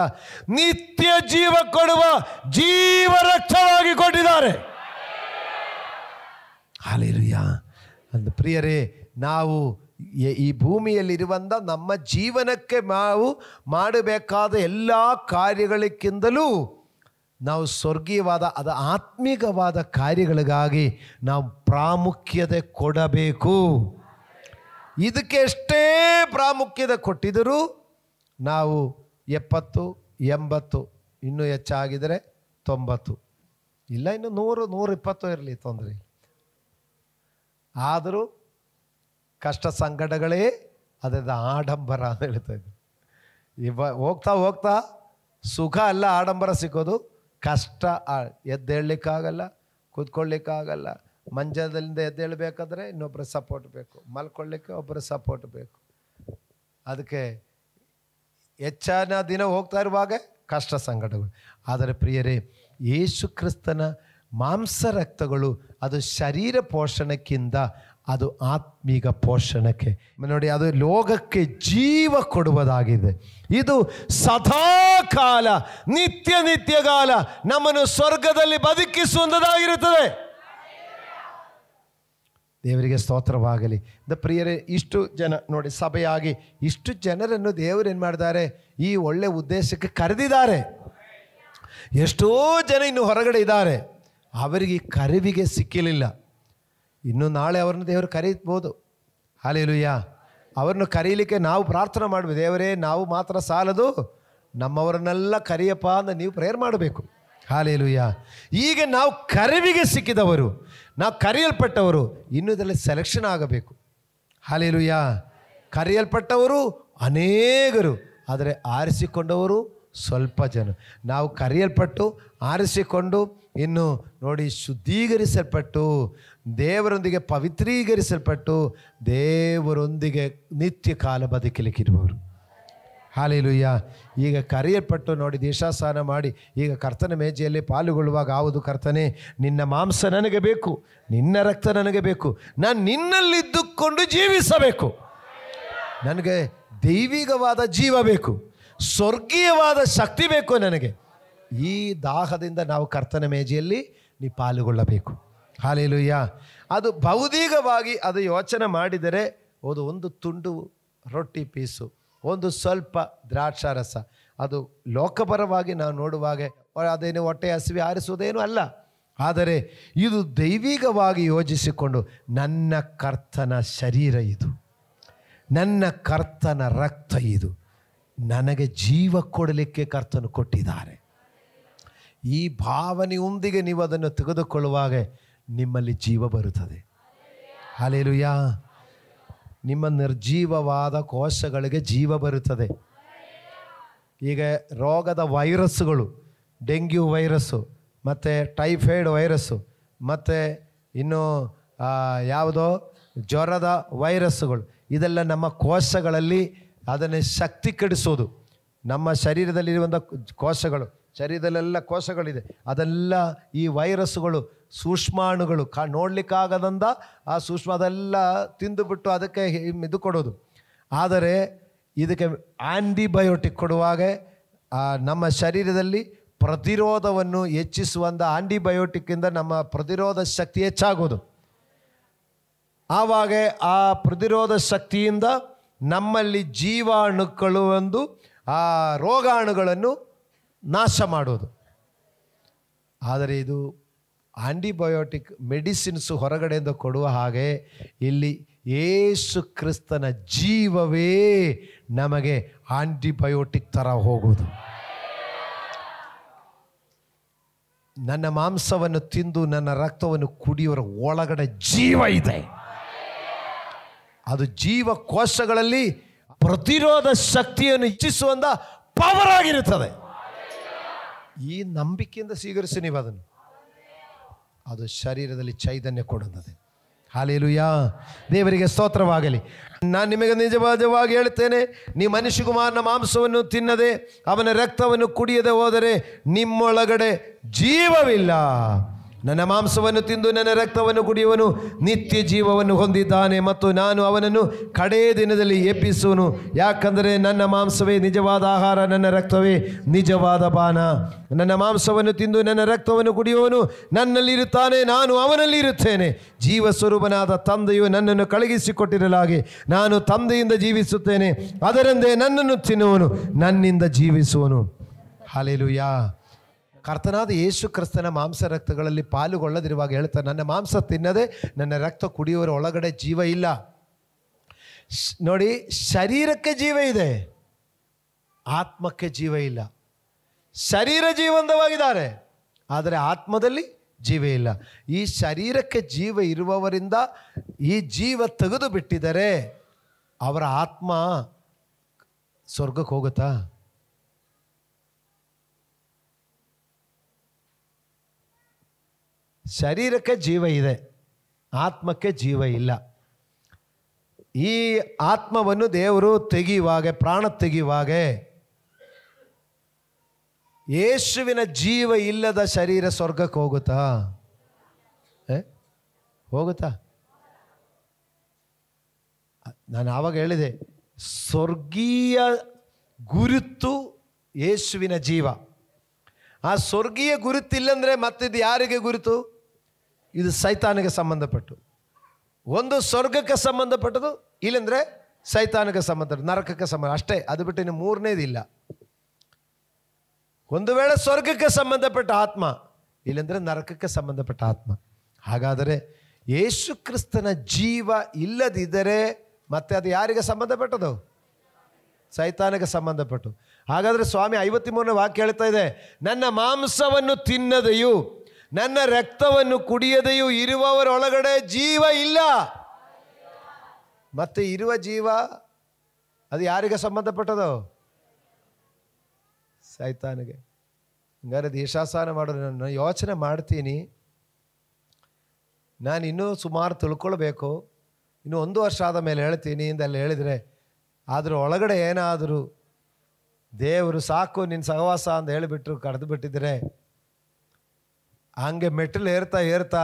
ನಿತ್ಯ ಜೀವ ಕೊಡುವ ಜೀವ ರಕ್ತವಾಗಿ ಕೊಟ್ಟಿದ್ದಾರೆ. ಹಲ್ಲೆಲೂಯಾ. ಅಂದ ಪ್ರಿಯರೇ, ನಾವು ಈ ಭೂಮಿಯಲ್ಲಿರುವಂಥ ನಮ್ಮ ಜೀವನಕ್ಕೆ ನಾವು ಮಾಡಬೇಕಾದ ಎಲ್ಲ ಕಾರ್ಯಗಳಿಗಿಂತಲೂ ನಾವು ಸ್ವರ್ಗೀಯವಾದ ಅದು ಆತ್ಮೀಕವಾದ ಕಾರ್ಯಗಳಿಗಾಗಿ ನಾವು ಪ್ರಾಮುಖ್ಯತೆ ಕೊಡಬೇಕು. ಇದಕ್ಕೆ ಎಷ್ಟೇ ಪ್ರಾಮುಖ್ಯತೆ ಕೊಟ್ಟಿದ್ದರೂ ನಾವು 70, 80, ಇನ್ನೂ ಹೆಚ್ಚಾಗಿದರೆ 90, ಇಲ್ಲ ಇನ್ನು 100, 120 ಇರಲಿ, ತೊಂದರೆ. ಆದರೂ ಕಷ್ಟ ಸಂಕಟಗಳೇ ಅದರ ಆಡಂಬರ ಅಂತ ಹೇಳ್ತಾ ಇದ್ದರು. ಹೋಗ್ತಾ ಹೋಗ್ತಾ ಸುಖ ಅಲ್ಲ ಆಡಂಬರ ಸಿಕ್ಕೋದು, ಕಷ್ಟ. ಎದ್ದೇಳಲಿಕ್ಕಾಗಲ್ಲ, ಕೂತ್ಕೊಳ್ಳಿಕ್ಕಾಗಲ್ಲ, ಮಂಚದಿಂದ ಎದ್ದೇಳಬೇಕಾದ್ರೆ ಇನ್ನೊಬ್ಬರ ಸಪೋರ್ಟ್ ಬೇಕು, ಮಲ್ಕೊಳ್ಳಿಕ್ಕೆ ಒಬ್ಬರ ಸಪೋರ್ಟ್ ಬೇಕು. ಅದಕ್ಕೆ ಹೆಚ್ಚಿನ ದಿನ ಹೋಗ್ತಾ ಇರುವಾಗ ಕಷ್ಟ ಸಂಕಟಗಳು. ಆದರೆ ಪ್ರಿಯರೇ, ಯೇಸು ಕ್ರಿಸ್ತನ ಮಾಂಸ ರಕ್ತಗಳು ಅದು ಶರೀರ ಪೋಷಣಕ್ಕಿಂತ ಅದು ಆತ್ಮೀಕ ಪೋಷಣಕ್ಕೆ. ನೋಡಿ, ಅದು ಲೋಕಕ್ಕೆ ಜೀವ ಕೊಡುವುದಾಗಿದೆ. ಇದು ಸದಾಕಾಲ ನಿತ್ಯ ಕಾಲ ನಮ್ಮನ್ನು ಸ್ವರ್ಗದಲ್ಲಿ ಬದುಕಿಸುವಂಥದ್ದಾಗಿರುತ್ತದೆ. ದೇವರಿಗೆ ಸ್ತೋತ್ರವಾಗಲಿ. ಪ್ರಿಯರೇ, ಇಷ್ಟು ಜನ ನೋಡಿ, ಸಭೆಯಾಗಿ ಇಷ್ಟು ಜನರನ್ನು ದೇವರು ಏನು ಮಾಡಿದ್ದಾರೆ, ಈ ಒಳ್ಳೆ ಉದ್ದೇಶಕ್ಕೆ ಕರೆದಿದ್ದಾರೆ. ಎಷ್ಟೋ ಜನ ಇನ್ನು ಹೊರಗಡೆ ಇದ್ದಾರೆ, ಅವರಿಗೆ ಕರೆವಿಗೆ ಸಿಕ್ಕಿರಲಿಲ್ಲ. ಇನ್ನು ನಾಳೆ ಅವ್ರನ್ನ ದೇವರು ಕರೀಬೋದು. ಹಲ್ಲೆಲೂಯಾ. ಅವ್ರನ್ನ ಕರೀಲಿಕ್ಕೆ ನಾವು ಪ್ರಾರ್ಥನೆ ಮಾಡಬೇಕು. ದೇವರೇ, ನಾವು ಮಾತ್ರ ಸಾಲದು, ನಮ್ಮವರನ್ನೆಲ್ಲ ಕರೆಯಪ್ಪ ಅಂತ ನೀವು ಪ್ರೇಯರ್ ಮಾಡಬೇಕು. ಹಲ್ಲೆಲೂಯಾ. ಈಗ ನಾವು ಕರೆವಿಗೆ ಸಿಕ್ಕಿದವರು, ನಾವು ಕರೆಯಲ್ಪಟ್ಟವರು, ಇನ್ನೂ ಇದರಲ್ಲಿ ಸೆಲೆಕ್ಷನ್ ಆಗಬೇಕು. ಹಲ್ಲೆಲೂಯಾ. ಕರೆಯಲ್ಪಟ್ಟವರು ಅನೇಕರು, ಆದರೆ ಆರಿಸಿಕೊಂಡವರು ಸ್ವಲ್ಪ ಜನ. ನಾವು ಕರೆಯಲ್ಪಟ್ಟು ಆರಿಸಿಕೊಂಡು ಇನ್ನು ನೋಡಿ ಶುದ್ಧೀಕರಿಸಲ್ಪಟ್ಟು ದೇವರೊಂದಿಗೆ ಪವಿತ್ರೀಕರಿಸಲ್ಪಟ್ಟು ದೇವರೊಂದಿಗೆ ನಿತ್ಯ ಕಾಲ ಬದುಕಲಿಕ್ಕಿರುವವರು. ಹಲ್ಲೆಲೂಯಾ. ಈಗ ಕರೆಯಲ್ಪಟ್ಟು ನೋಡಿ ದೇಶಾಸನ ಮಾಡಿ ಈಗ ಕರ್ತನ ಮೇಜೆಯಲ್ಲಿ ಪಾಲುಗೊಳ್ಳುವಾಗ, ಹೌದು ಕರ್ತನೇ, ನಿನ್ನ ಮಾಂಸ ನನಗೆ ಬೇಕು, ನಿನ್ನ ರಕ್ತ ನನಗೆ ಬೇಕು, ನಾನು ನಿನ್ನಲ್ಲಿದ್ದುಕೊಂಡು ಜೀವಿಸಬೇಕು, ನನಗೆ ದೈವಿಕವಾದ ಜೀವ ಬೇಕು, ಸ್ವರ್ಗೀಯವಾದ ಶಕ್ತಿ ಬೇಕು ನನಗೆ. ಈ ದಾಹದಿಂದ ನಾವು ಕರ್ತನ ಮೇಜೆಯಲ್ಲಿ ನೀ ಪಾಲುಗೊಳ್ಳಬೇಕು. ಹಲ್ಲೆಲೂಯಾ. ಅದು ಭೌತಿಕವಾಗಿ ಅದು ಯೋಚನೆ ಮಾಡಿದರೆ ಅದು ಒಂದು ತುಂಡು ರೊಟ್ಟಿ ಪೀಸು, ಒಂದು ಸ್ವಲ್ಪ ದ್ರಾಕ್ಷಾರಸ, ಅದು ಲೋಕಪರವಾಗಿ ನಾವು ನೋಡುವಾಗ ಅದೇನು ಹೊಟ್ಟೆ ಹಸಿವೆ ಆರಿಸುವುದೇನು ಅಲ್ಲ. ಆದರೆ ಇದು ದೈವಿಕವಾಗಿ ಯೋಜಿಸಿಕೊಂಡು ನನ್ನ ಕರ್ತನ ಶರೀರ ಇದು, ನನ್ನ ಕರ್ತನ ರಕ್ತ ಇದು, ನನಗೆ ಜೀವ ಕೊಡಲಿಕ್ಕೆ ಕರ್ತನು ಕೊಟ್ಟಿದ್ದಾರೆ. ಈ ಭಾವನೆಯೊಂದಿಗೆ ನೀವು ಅದನ್ನು ತೆಗೆದುಕೊಳ್ಳುವಾಗ ನಿಮ್ಮಲ್ಲಿ ಜೀವ ಬರುತ್ತದೆ. ಹಲ್ಲೆಲೂಯಾ. ನಿಮ್ಮ ನಿರ್ಜೀವವಾದ ಕೋಶಗಳಿಗೆ ಜೀವ ಬರುತ್ತದೆ. ಈಗ ರೋಗದ ವೈರಸ್ಸುಗಳು, ಡೆಂಗ್ಯೂ ವೈರಸ್ಸು ಮತ್ತು ಟೈಫಾಯ್ಡ್ ವೈರಸ್ಸು ಮತ್ತು ಇನ್ನು ಯಾವುದೋ ಜ್ವರದ ವೈರಸ್ಸುಗಳು, ಇದೆಲ್ಲ ನಮ್ಮ ಕೋಶಗಳಲ್ಲಿ ಅದನ್ನೇ ಶಕ್ತಿ ಕೆಡಿಸೋದು. ನಮ್ಮ ಶರೀರದಲ್ಲಿರುವಂಥ ಕೋಶಗಳು, ಶರೀರದಲ್ಲೆಲ್ಲ ಕೋಶಗಳಿದೆ, ಅದೆಲ್ಲ ಈ ವೈರಸ್ಸುಗಳು, ಸೂಕ್ಷ್ಮಾಣುಗಳು, ನೋಡಲಿಕ್ಕಾಗದಂಥ ಆ ಸೂಕ್ಷ್ಮ ಅದೆಲ್ಲ ತಿಂದುಬಿಟ್ಟು ಅದಕ್ಕೆ ಇದು ಕೊಡೋದು. ಆದರೆ ಇದಕ್ಕೆ ಆ್ಯಂಟಿಬಯೋಟಿಕ್ ಕೊಡುವಾಗ ನಮ್ಮ ಶರೀರದಲ್ಲಿ ಪ್ರತಿರೋಧವನ್ನು ಹೆಚ್ಚಿಸುವಂಥ ಆ್ಯಂಟಿಬಯೋಟಿಕ್ಕಿಂದ ನಮ್ಮ ಪ್ರತಿರೋಧ ಶಕ್ತಿ ಹೆಚ್ಚಾಗೋದು. ಆವಾಗ ಆ ಪ್ರತಿರೋಧ ಶಕ್ತಿಯಿಂದ ನಮ್ಮಲ್ಲಿ ಜೀವಾಣುಗಳು ಒಂದು ಆ ರೋಗಾಣುಗಳನ್ನು ನಾಶ ಮಾಡೋದು. ಆದರೆ ಇದು ಆ್ಯಂಟಿಬಯೋಟಿಕ್ ಮೆಡಿಸಿನ್ಸು ಹೊರಗಡೆಯಿಂದ ಕೊಡುವ ಹಾಗೆ ಇಲ್ಲಿ ಯೇಸು ಕ್ರಿಸ್ತನ ಜೀವವೇ ನಮಗೆ ಆ್ಯಂಟಿಬಯೋಟಿಕ್ ಥರ ಹೋಗುವುದು. ನನ್ನ ಮಾಂಸವನ್ನು ತಿಂದು ನನ್ನ ರಕ್ತವನ್ನು ಕುಡಿಯೋರ ಒಳಗಡೆ ಜೀವ ಇದೆ. ಅದು ಜೀವಕೋಶಗಳಲ್ಲಿ ಪ್ರತಿರೋಧ ಶಕ್ತಿಯನ್ನು ಹೆಚ್ಚಿಸುವಂಥ ಪವರ್ ಆಗಿರುತ್ತದೆ. ಈ ನಂಬಿಕೆಯಿಂದ ಸ್ವೀಕರಿಸಿ ನೀವು ಅದನ್ನು, ಅದು ಶರೀರದಲ್ಲಿ ಚೈತನ್ಯ ಕೊಡುತ್ತದೆ. ಹಾಲೆಲೂಯಾ, ದೇವರಿಗೆ ಸ್ತೋತ್ರವಾಗಲಿ. ನಾನು ನಿಮಗೆ ನಿಜವಾಗಿ ಹೇಳ್ತೇನೆ, ನೀವು ಮನುಷ್ಯಕುಮಾರನ ಮಾಂಸವನ್ನು ತಿನ್ನದೆ ಅವನ ರಕ್ತವನ್ನು ಕುಡಿಯದೆ ಹೋದರೆ ನಿಮ್ಮೊಳಗಡೆ ಜೀವವಿಲ್ಲ. ನನ್ನ ಮಾಂಸವನ್ನು ತಿಂದು ನನ್ನ ರಕ್ತವನ್ನು ಕುಡಿಯುವನು ನಿತ್ಯ ಜೀವವನ್ನು ಹೊಂದಿದ್ದಾನೆ ಮತ್ತು ನಾನು ಅವನನ್ನು ಕಡೇ ದಿನದಲ್ಲಿ ಎಬ್ಬಿಸುವನು. ಯಾಕಂದರೆ ನನ್ನ ಮಾಂಸವೇ ನಿಜವಾದ ಆಹಾರ, ನನ್ನ ರಕ್ತವೇ ನಿಜವಾದ ಪಾನ. ನನ್ನ ಮಾಂಸವನ್ನು ತಿಂದು ನನ್ನ ರಕ್ತವನ್ನು ಕುಡಿಯುವನು ನನ್ನಲ್ಲಿರುತ್ತಾನೆ, ನಾನು ಅವನಲ್ಲಿ ಇರುತ್ತೇನೆ. ಜೀವ ಸ್ವರೂಪನಾದ ತಂದೆಯು ನನ್ನನ್ನು ಕಳುಹಿಸಿಕೊಟ್ಟಿರಲಾಗಿ ನಾನು ತಂದೆಯಿಂದ ಜೀವಿಸುತ್ತೇನೆ. ಅದರಂತೆ ನನ್ನನ್ನು ತಿನ್ನುವನು ನನ್ನಿಂದ ಜೀವಿಸುವನು. ಹಲ್ಲೆಲೂಯಾ. ಕರ್ತನಾದ ಯೇಸು ಕ್ರಿಸ್ತನ ಮಾಂಸ ರಕ್ತಗಳಲ್ಲಿ ಪಾಲುಗೊಳ್ಳದಿರುವಾಗ ಹೇಳ್ತಾರೆ, ನನ್ನ ಮಾಂಸ ತಿನ್ನದೆ ನನ್ನ ರಕ್ತ ಕುಡಿಯುವವರ ಒಳಗಡೆ ಜೀವ ಇಲ್ಲ. ನೋಡಿ, ಶರೀರಕ್ಕೆ ಜೀವ ಇದೆ, ಆತ್ಮಕ್ಕೆ ಜೀವ ಇಲ್ಲ. ಶರೀರ ಜೀವಂತವಾಗಿದ್ದಾರೆ, ಆದರೆ ಆತ್ಮದಲ್ಲಿ ಜೀವ ಇಲ್ಲ. ಈ ಶರೀರಕ್ಕೆ ಜೀವ ಇರುವವರಿಂದ ಈ ಜೀವ ತೆಗೆದು ಬಿಟ್ಟಿದರೆ ಅವರ ಆತ್ಮ ಸ್ವರ್ಗಕ್ಕೆ ಹೋಗುತ್ತಾ? ಶರೀರಕ್ಕೆ ಜೀವ ಇದೆ, ಆತ್ಮಕ್ಕೆ ಜೀವ ಇಲ್ಲ. ಈ ಆತ್ಮವನ್ನು ದೇವರು ತೆಗೆಯುವಾಗ, ಪ್ರಾಣ ತೆಗೆಯುವಾಗ, ಯೇಸುವಿನ ಜೀವ ಇಲ್ಲದ ಶರೀರ ಸ್ವರ್ಗಕ್ಕೆ ಹೋಗುತ್ತಾ? ಹೋಗುತ್ತಾ? ನಾನು ಆವಾಗ ಹೇಳಿದೆ, ಸ್ವರ್ಗೀಯ ಗುರುತು ಯೇಸುವಿನ ಜೀವ. ಆ ಸ್ವರ್ಗೀಯ ಗುರುತಿಲ್ಲಂದರೆ ಮತ್ತಿದು ಯಾರಿಗೆ ಗುರುತು? ಇದು ಸೈತಾನಿಗೆ ಸಂಬಂಧಪಟ್ಟು. ಒಂದು ಸ್ವರ್ಗಕ್ಕೆ ಸಂಬಂಧಪಟ್ಟದು, ಇಲ್ಲಂದರೆ ಸೈತಾನಿಗೆ ಸಂಬಂಧಪಟ್ಟು, ನರಕಕ್ಕೆ ಸಂಬಂಧ ಅಷ್ಟೇ. ಅದು ಬಿಟ್ಟು ಇನ್ನು ಮೂರನೇದಿಲ್ಲ. ಒಂದು ವೇಳೆ ಸ್ವರ್ಗಕ್ಕೆ ಸಂಬಂಧಪಟ್ಟ ಆತ್ಮ, ಇಲ್ಲಂದರೆ ನರಕಕ್ಕೆ ಸಂಬಂಧಪಟ್ಟ ಆತ್ಮ. ಹಾಗಾದರೆ ಯೇಸು ಕ್ರಿಸ್ತನ ಜೀವ ಇಲ್ಲದಿದ್ದರೆ ಮತ್ತೆ ಅದು ಯಾರಿಗೆ ಸಂಬಂಧಪಟ್ಟದು? ಸೈತಾನಿಗೆ ಸಂಬಂಧಪಟ್ಟು. ಹಾಗಾದರೆ ಸ್ವಾಮಿ 53ನೇ ವಾಕ್ಯ ಹೇಳ್ತಾ ಇದೆ, ನನ್ನ ಮಾಂಸವನ್ನು ತಿನ್ನದೆಯೂ ನನ್ನ ರಕ್ತವನ್ನು ಕುಡಿಯದೆಯೂ ಇರುವವರೊಳಗಡೆ ಜೀವ ಇಲ್ಲ. ಮತ್ತೆ ಇರುವ ಜೀವ ಅದು ಯಾರಿಗೆ ಸಂಬಂಧಪಟ್ಟದು? ಸೈತಾನಿಗೆ. ಹಂಗಾರೆ ದೇಶಾಸನ ಮಾಡೋದು ನಾನು ಯೋಚನೆ ಮಾಡ್ತೀನಿ. ನಾನು ಇನ್ನೂ ಸುಮಾರು ತಿಳ್ಕೊಳ್ಬೇಕು, ಇನ್ನು 1 ವರ್ಷ ಆದ ಮೇಲೆ ಹೇಳ್ತೀನಿ ಇಂದೆಲ್ಲ ಹೇಳಿದರೆ, ಆದರೂ ಒಳಗಡೆ ಏನಾದರೂ ದೇವರು ಸಾಕು ನಿನ್ನ ಸಹವಾಸ ಅಂತ ಹೇಳಿಬಿಟ್ರು ಕರೆದು ಬಿಟ್ಟಿದ್ರೆ, ಹಂಗೆ ಮೆಟ್ಟಲು ಏರ್ತಾ ಏರ್ತಾ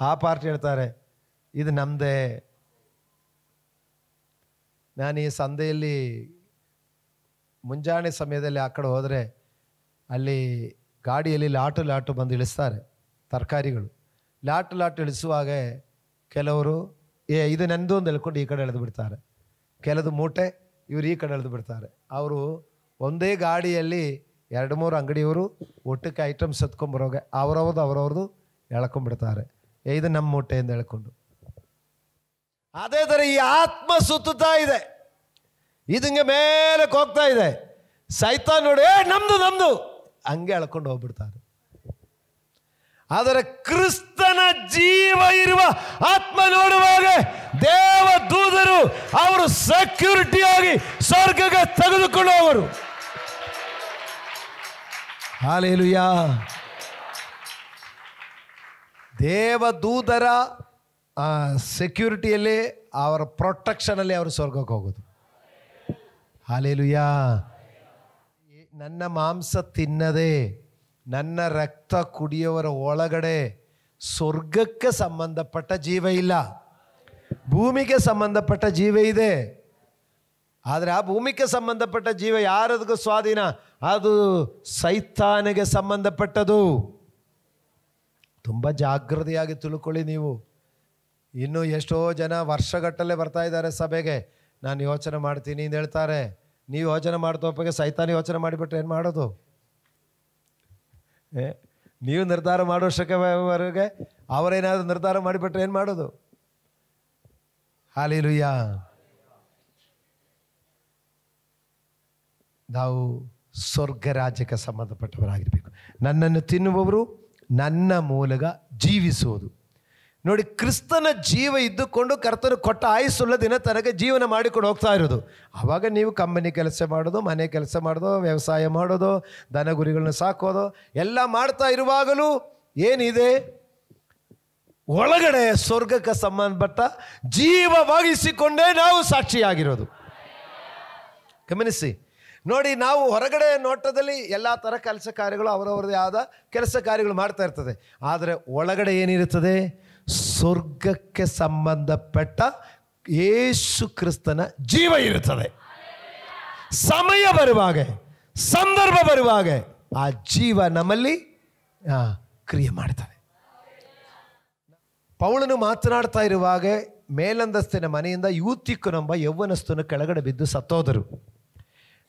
ಆ ಪಾರ್ಟಿ ಹೇಳ್ತಾರೆ ಇದು ನಮ್ಮದೇ. ನಾನು ಈ ಸಂತೆಯಲ್ಲಿ ಮುಂಜಾನೆ ಸಮಯದಲ್ಲಿ ಆ ಕಡೆ ಹೋದರೆ ಅಲ್ಲಿ ಗಾಡಿಯಲ್ಲಿ ಲಾಟು ಬಂದು ಇಳಿಸ್ತಾರೆ ತರಕಾರಿಗಳು. ಲಾಟು ಇಳಿಸುವಾಗ ಕೆಲವರು ಇದು ನಂದು ಅಂತ ಹೇಳ್ಕೊಂಡು ಈ ಕಡೆ ಎಳೆದು ಬಿಡ್ತಾರೆ. ಕೆಲದು ಮೂಟೆ ಇವರು ಈ ಕಡೆ ಎಳೆದು ಬಿಡ್ತಾರೆ. ಅವರು ಒಂದೇ ಗಾಡಿಯಲ್ಲಿ 2-3 ಅಂಗಡಿಯವರು ಒಟ್ಟಕ್ಕೆ ಐಟಮ್ಸ್ ಎತ್ಕೊಂಬರೋಗೆ ಅವರವ್ರದ್ದು ಎಳ್ಕೊಂಡ್ಬಿಡ್ತಾರೆ. ಇದು ನಮ್ಮ ಮೂಟೆ ಎಂದು ಹೇಳ್ಕೊಂಡು. ಅದೇ ಥರ ಈ ಆತ್ಮ ಸುತ್ತುತ್ತಾ ಇದೆ, ಇದಂಗೆ ಮೇಲಕ್ಕೆ ಹೋಗ್ತಾ ಇದೆ. ಸೈತಾನ್ ನೋಡಿ ನಮ್ದು ಹಂಗೆ ಎಳ್ಕೊಂಡು ಹೋಗ್ಬಿಡ್ತಾರೆ. ಆದರೆ ಕ್ರಿಸ್ತನ ಜೀವ ಇರುವ ಆತ್ಮ ನೋಡುವಾಗ ದೇವ ದೂತರು ಅವರು ಸೆಕ್ಯೂರಿಟಿಯಾಗಿ ಸ್ವರ್ಗಕ್ಕೆ ತೆಗೆದುಕೊಂಡು ಹೋಗರು. ಹಲ್ಲೆಲೂಯಾ. ದೇವದೂತರ ಸೆಕ್ಯೂರಿಟಿಯಲ್ಲಿ ಅವರ ಪ್ರೊಟೆಕ್ಷನಲ್ಲಿ ಅವರು ಸ್ವರ್ಗಕ್ಕೆ ಹೋಗೋದು. ಹಾಲೆಲೂಯಾ. ನನ್ನ ಮಾಂಸ ತಿನ್ನದೆ ನನ್ನ ರಕ್ತ ಕುಡಿಯುವವರ ಒಳಗಡೆ ಸ್ವರ್ಗಕ್ಕೆ ಸಂಬಂಧಪಟ್ಟ ಜೀವ ಇಲ್ಲ, ಭೂಮಿಗೆ ಸಂಬಂಧಪಟ್ಟ ಜೀವ ಇದೆ. ಆದರೆ ಆ ಭೂಮಿಗೆ ಸಂಬಂಧಪಟ್ಟ ಜೀವ ಯಾರದಕ್ಕೂ ಸ್ವಾಧೀನ? ಅದು ಸೈತಾನಿಗೆ ಸಂಬಂಧಪಟ್ಟದು. ತುಂಬ ಜಾಗೃತಿಯಾಗಿ ತಿಳ್ಕೊಳ್ಳಿ ನೀವು. ಇನ್ನೂ ಎಷ್ಟೋ ಜನ ವರ್ಷಗಟ್ಟಲೆ ಬರ್ತಾ ಇದ್ದಾರೆ ಸಭೆಗೆ, ನಾನು ಯೋಚನೆ ಮಾಡ್ತೀನಿ ಅಂತ ಹೇಳ್ತಾರೆ. ನೀವು ಯೋಚನೆ ಮಾಡ್ತೋಪಗೆ ಸೈತಾನ ಯೋಚನೆ ಮಾಡಿಬಿಟ್ರೆ ಏನು ಮಾಡೋದು? ನೀವು ನಿರ್ಧಾರ ಮಾಡೋಷ್ಟಕ್ಕೆ ಅವರೇನಾದರೂ ನಿರ್ಧಾರ ಮಾಡಿಬಿಟ್ರೆ ಏನು ಮಾಡೋದು? ಹಾಲೆಲೂಯಾ. ನಾವು ಸ್ವರ್ಗ ರಾಜ್ಯಕ್ಕೆ ಸಂಬಂಧಪಟ್ಟವರಾಗಿರಬೇಕು. ನನ್ನನ್ನು ತಿನ್ನುವವರು ನನ್ನ ಮೂಲಕ ಜೀವಿಸುವುದು. ನೋಡಿ, ಕ್ರಿಸ್ತನ ಜೀವ ಇದ್ದುಕೊಂಡು ಕರ್ತನು ಕೊಟ್ಟ ಆಯುಸ್ಸುಳ್ಳ ದಿನ ತನಕ ಜೀವನ ಮಾಡಿಕೊಂಡು ಹೋಗ್ತಾ ಇರೋದು. ಆವಾಗ ನೀವು ಕಂಪನಿ ಕೆಲಸ ಮಾಡೋದು, ಮನೆ ಕೆಲಸ ಮಾಡೋದು, ವ್ಯವಸಾಯ ಮಾಡೋದು, ದನ ಗುರಿಗಳನ್ನ ಸಾಕೋದು ಎಲ್ಲ ಮಾಡ್ತಾ ಇರುವಾಗಲೂ ಏನಿದೆ? ಒಳಗಡೆ ಸ್ವರ್ಗಕ್ಕೆ ಸಂಬಂಧಪಟ್ಟ ಜೀವವಾಗಿಸಿಕೊಂಡೇ ನಾವು ಸಾಕ್ಷಿಯಾಗಿರೋದು. ಗಮನಿಸಿ ನೋಡಿ, ನಾವು ಹೊರಗಡೆ ನೋಟದಲ್ಲಿ ಎಲ್ಲ ಥರ ಕೆಲಸ ಕಾರ್ಯಗಳು ಅವರವರದೇ ಆದ ಕೆಲಸ ಕಾರ್ಯಗಳು ಮಾಡ್ತಾ ಇರ್ತದೆ. ಆದರೆ ಒಳಗಡೆ ಏನಿರುತ್ತದೆ? ಸ್ವರ್ಗಕ್ಕೆ ಸಂಬಂಧಪಟ್ಟ ಯೇಸು ಕ್ರಿಸ್ತನ ಜೀವ ಇರುತ್ತದೆ. ಸಮಯ ಬರುವಾಗ, ಸಂದರ್ಭ ಬರುವಾಗ ಆ ಜೀವ ನಮ್ಮಲ್ಲಿ ಕ್ರಿಯೆ ಮಾಡ್ತದೆ. ಪೌಲನು ಮಾತನಾಡ್ತಾ ಇರುವಾಗ ಮೇಲಂದಸ್ತಿನ ಮನೆಯಿಂದ ಯೂತಿಕನೆಂಬ ಯೌವನಸ್ಥನು ಕೆಳಗಡೆ ಬಿದ್ದು ಸತ್ತೋದರು.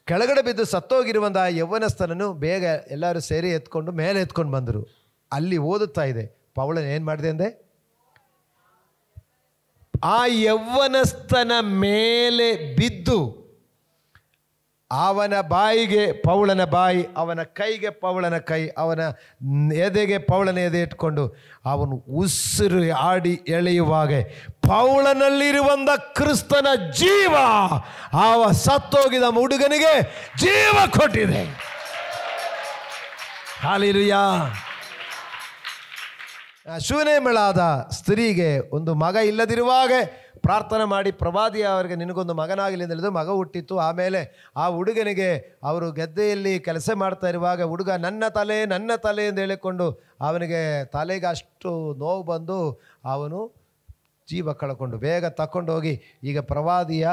ಕೆಳಗಡೆ ಬಿದ್ದು ಸತ್ತೋಗಿರುವಂಥ ಆ ಯೌವನಸ್ಥನನ್ನು ಬೇಗ ಎಲ್ಲರೂ ಸೇರಿ ಎತ್ಕೊಂಡು ಮೇಲೆ ಎತ್ಕೊಂಡು ಬಂದರು. ಅಲ್ಲಿ ಓದುತ್ತಾ ಇದೆ, ಪೌಲನು ಏನು ಮಾಡಿದೆ ಅಂದೆ? ಆ ಯೌವನಸ್ಥನ ಮೇಲೆ ಬಿದ್ದು ಅವನ ಬಾಯಿಗೆ ಪೌಳನ ಬಾಯಿ, ಅವನ ಕೈಗೆ ಪೌಳನ ಕೈ, ಅವನ ಎದೆಗೆ ಪೌಳನ ಎದೆ ಇಟ್ಕೊಂಡು ಅವನು ಉಸಿರು ಆಡಿ ಎಳೆಯುವಾಗ ಪೌಳನಲ್ಲಿರುವಂಥ ಕ್ರಿಸ್ತನ ಜೀವ ಆವ ಸತ್ತೋಗಿದ ಹುಡುಗನಿಗೆ ಜೀವ ಕೊಟ್ಟಿದೆ. ಹಾಲೆಲೂಯಾ. ಶೂನೇಮಳಾದ ಸ್ತ್ರೀಗೆ ಒಂದು ಮಗ ಇಲ್ಲದಿರುವಾಗ ಪ್ರಾರ್ಥನೆ ಮಾಡಿ ಪ್ರವಾದಿ ಅವರಿಗೆ ನಿನಗೊಂದು ಮಗನಾಗಲಿ ಅಂತ ಹೇಳಿದ್ರು. ಮಗ ಹುಟ್ಟಿತ್ತು. ಆಮೇಲೆ ಆ ಹುಡುಗನಿಗೆ ಅವರು ಗದ್ದೆಯಲ್ಲಿ ಕೆಲಸ ಮಾಡ್ತಾ ಇರುವಾಗ ಹುಡುಗ ನನ್ನ ತಲೆ ಎಂದು ಹೇಳಿಕೊಂಡು ಅವನಿಗೆ ತಲೆಗೆ ಅಷ್ಟು ನೋವು ಬಂದು ಅವನು ಜೀವ ಕಳ್ಕೊಂಡು ಬೇಗ ತಗೊಂಡೋಗಿ ಈಗ ಪ್ರವಾದಿಯ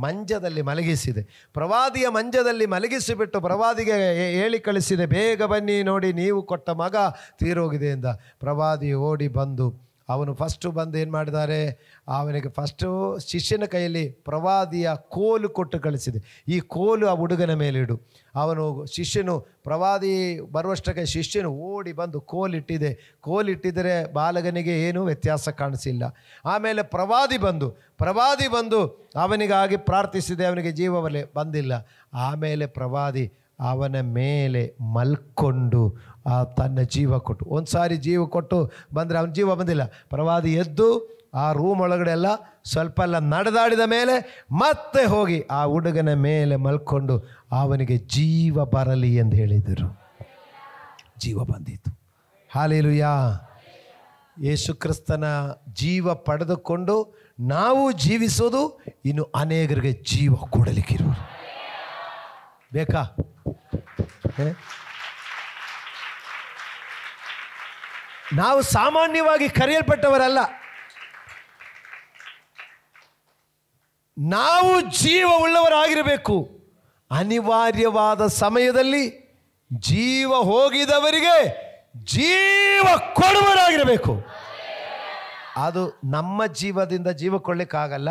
ಮಂಜದಲ್ಲಿ ಮಲಗಿಸಿದೆ. ಪ್ರವಾದಿಯ ಮಂಜದಲ್ಲಿ ಮಲಗಿಸಿಬಿಟ್ಟು ಪ್ರವಾದಿಗೆ ಹೇಳಿ ಕಳಿಸಿದೆ, ಬೇಗ ಬನ್ನಿ ನೋಡಿ ನೀವು ಕೊಟ್ಟ ಮಗ ತೀರೋಗಿದೆ ಎಂದ. ಪ್ರವಾದಿ ಓಡಿ ಬಂದು ಅವನು ಫಸ್ಟು ಬಂದು ಏನು ಮಾಡಿದ್ದಾರೆ, ಅವನಿಗೆ ಫಸ್ಟು ಶಿಷ್ಯನ ಕೈಯಲ್ಲಿ ಪ್ರವಾದಿಯ ಕೋಲು ಕೊಟ್ಟು ಕಳಿಸಿದೆ. ಈ ಕೋಲು ಆ ಹುಡುಗನ ಮೇಲಿಡು. ಅವನು ಶಿಷ್ಯನು ಪ್ರವಾದಿ ಬರುವಷ್ಟಕ್ಕೆ ಶಿಷ್ಯನು ಓಡಿ ಬಂದು ಕೋಲಿಟ್ಟಿದ್ದರೆ ಬಾಲಕನಿಗೆ ಏನೂ ವ್ಯತ್ಯಾಸ ಕಾಣಿಸಿಲ್ಲ. ಆಮೇಲೆ ಪ್ರವಾದಿ ಬಂದು ಅವನಿಗಾಗಿ ಪ್ರಾರ್ಥಿಸಿದೆ, ಅವನಿಗೆ ಜೀವ ಬಂದಿಲ್ಲ. ಆಮೇಲೆ ಪ್ರವಾದಿ ಅವನ ಮೇಲೆ ಮಲ್ಕೊಂಡು ತನ್ನ ಜೀವ ಕೊಟ್ಟು, ಒಂದು ಸಾರಿ ಜೀವ ಕೊಟ್ಟು ಬಂದರೆ ಅವನ ಜೀವ ಬಂದಿಲ್ಲ. ಪ್ರವಾದಿ ಎದ್ದು ಆ ರೂಮ್ ಒಳಗಡೆ ಎಲ್ಲ ಸ್ವಲ್ಪ ಎಲ್ಲ ನಡೆದಾಡಿದ ಮೇಲೆ ಮತ್ತೆ ಹೋಗಿ ಆ ಹುಡುಗನ ಮೇಲೆ ಮಲ್ಕೊಂಡು ಅವನಿಗೆ ಜೀವ ಬರಲಿ ಎಂದು ಹೇಳಿದರು. ಜೀವ ಬಂದಿತ್ತು. ಹಾಲೆಲೂಯಾ. ಯೇಸು ಕ್ರಿಸ್ತನ ಜೀವ ಪಡೆದುಕೊಂಡು ನಾವು ಜೀವಿಸೋದು, ಇನ್ನು ಅನೇಕರಿಗೆ ಜೀವ ಕೊಡಲಿಕ್ಕಿರುವುದು ಬೇಕಾ? ನಾವು ಸಾಮಾನ್ಯವಾಗಿ ಕರೆಯಲ್ಪಟ್ಟವರಲ್ಲ. ನಾವು ಜೀವ ಉಳ್ಳವರಾಗಿರಬೇಕು. ಅನಿವಾರ್ಯವಾದ ಸಮಯದಲ್ಲಿ ಜೀವ ಹೋಗಿದವರಿಗೆ ಜೀವ ಕೊಡುವರಾಗಿರಬೇಕು. ಅದು ನಮ್ಮ ಜೀವದಿಂದ ಜೀವ ಕೊಡಲಿಕ್ಕಾಗಲ್ಲ,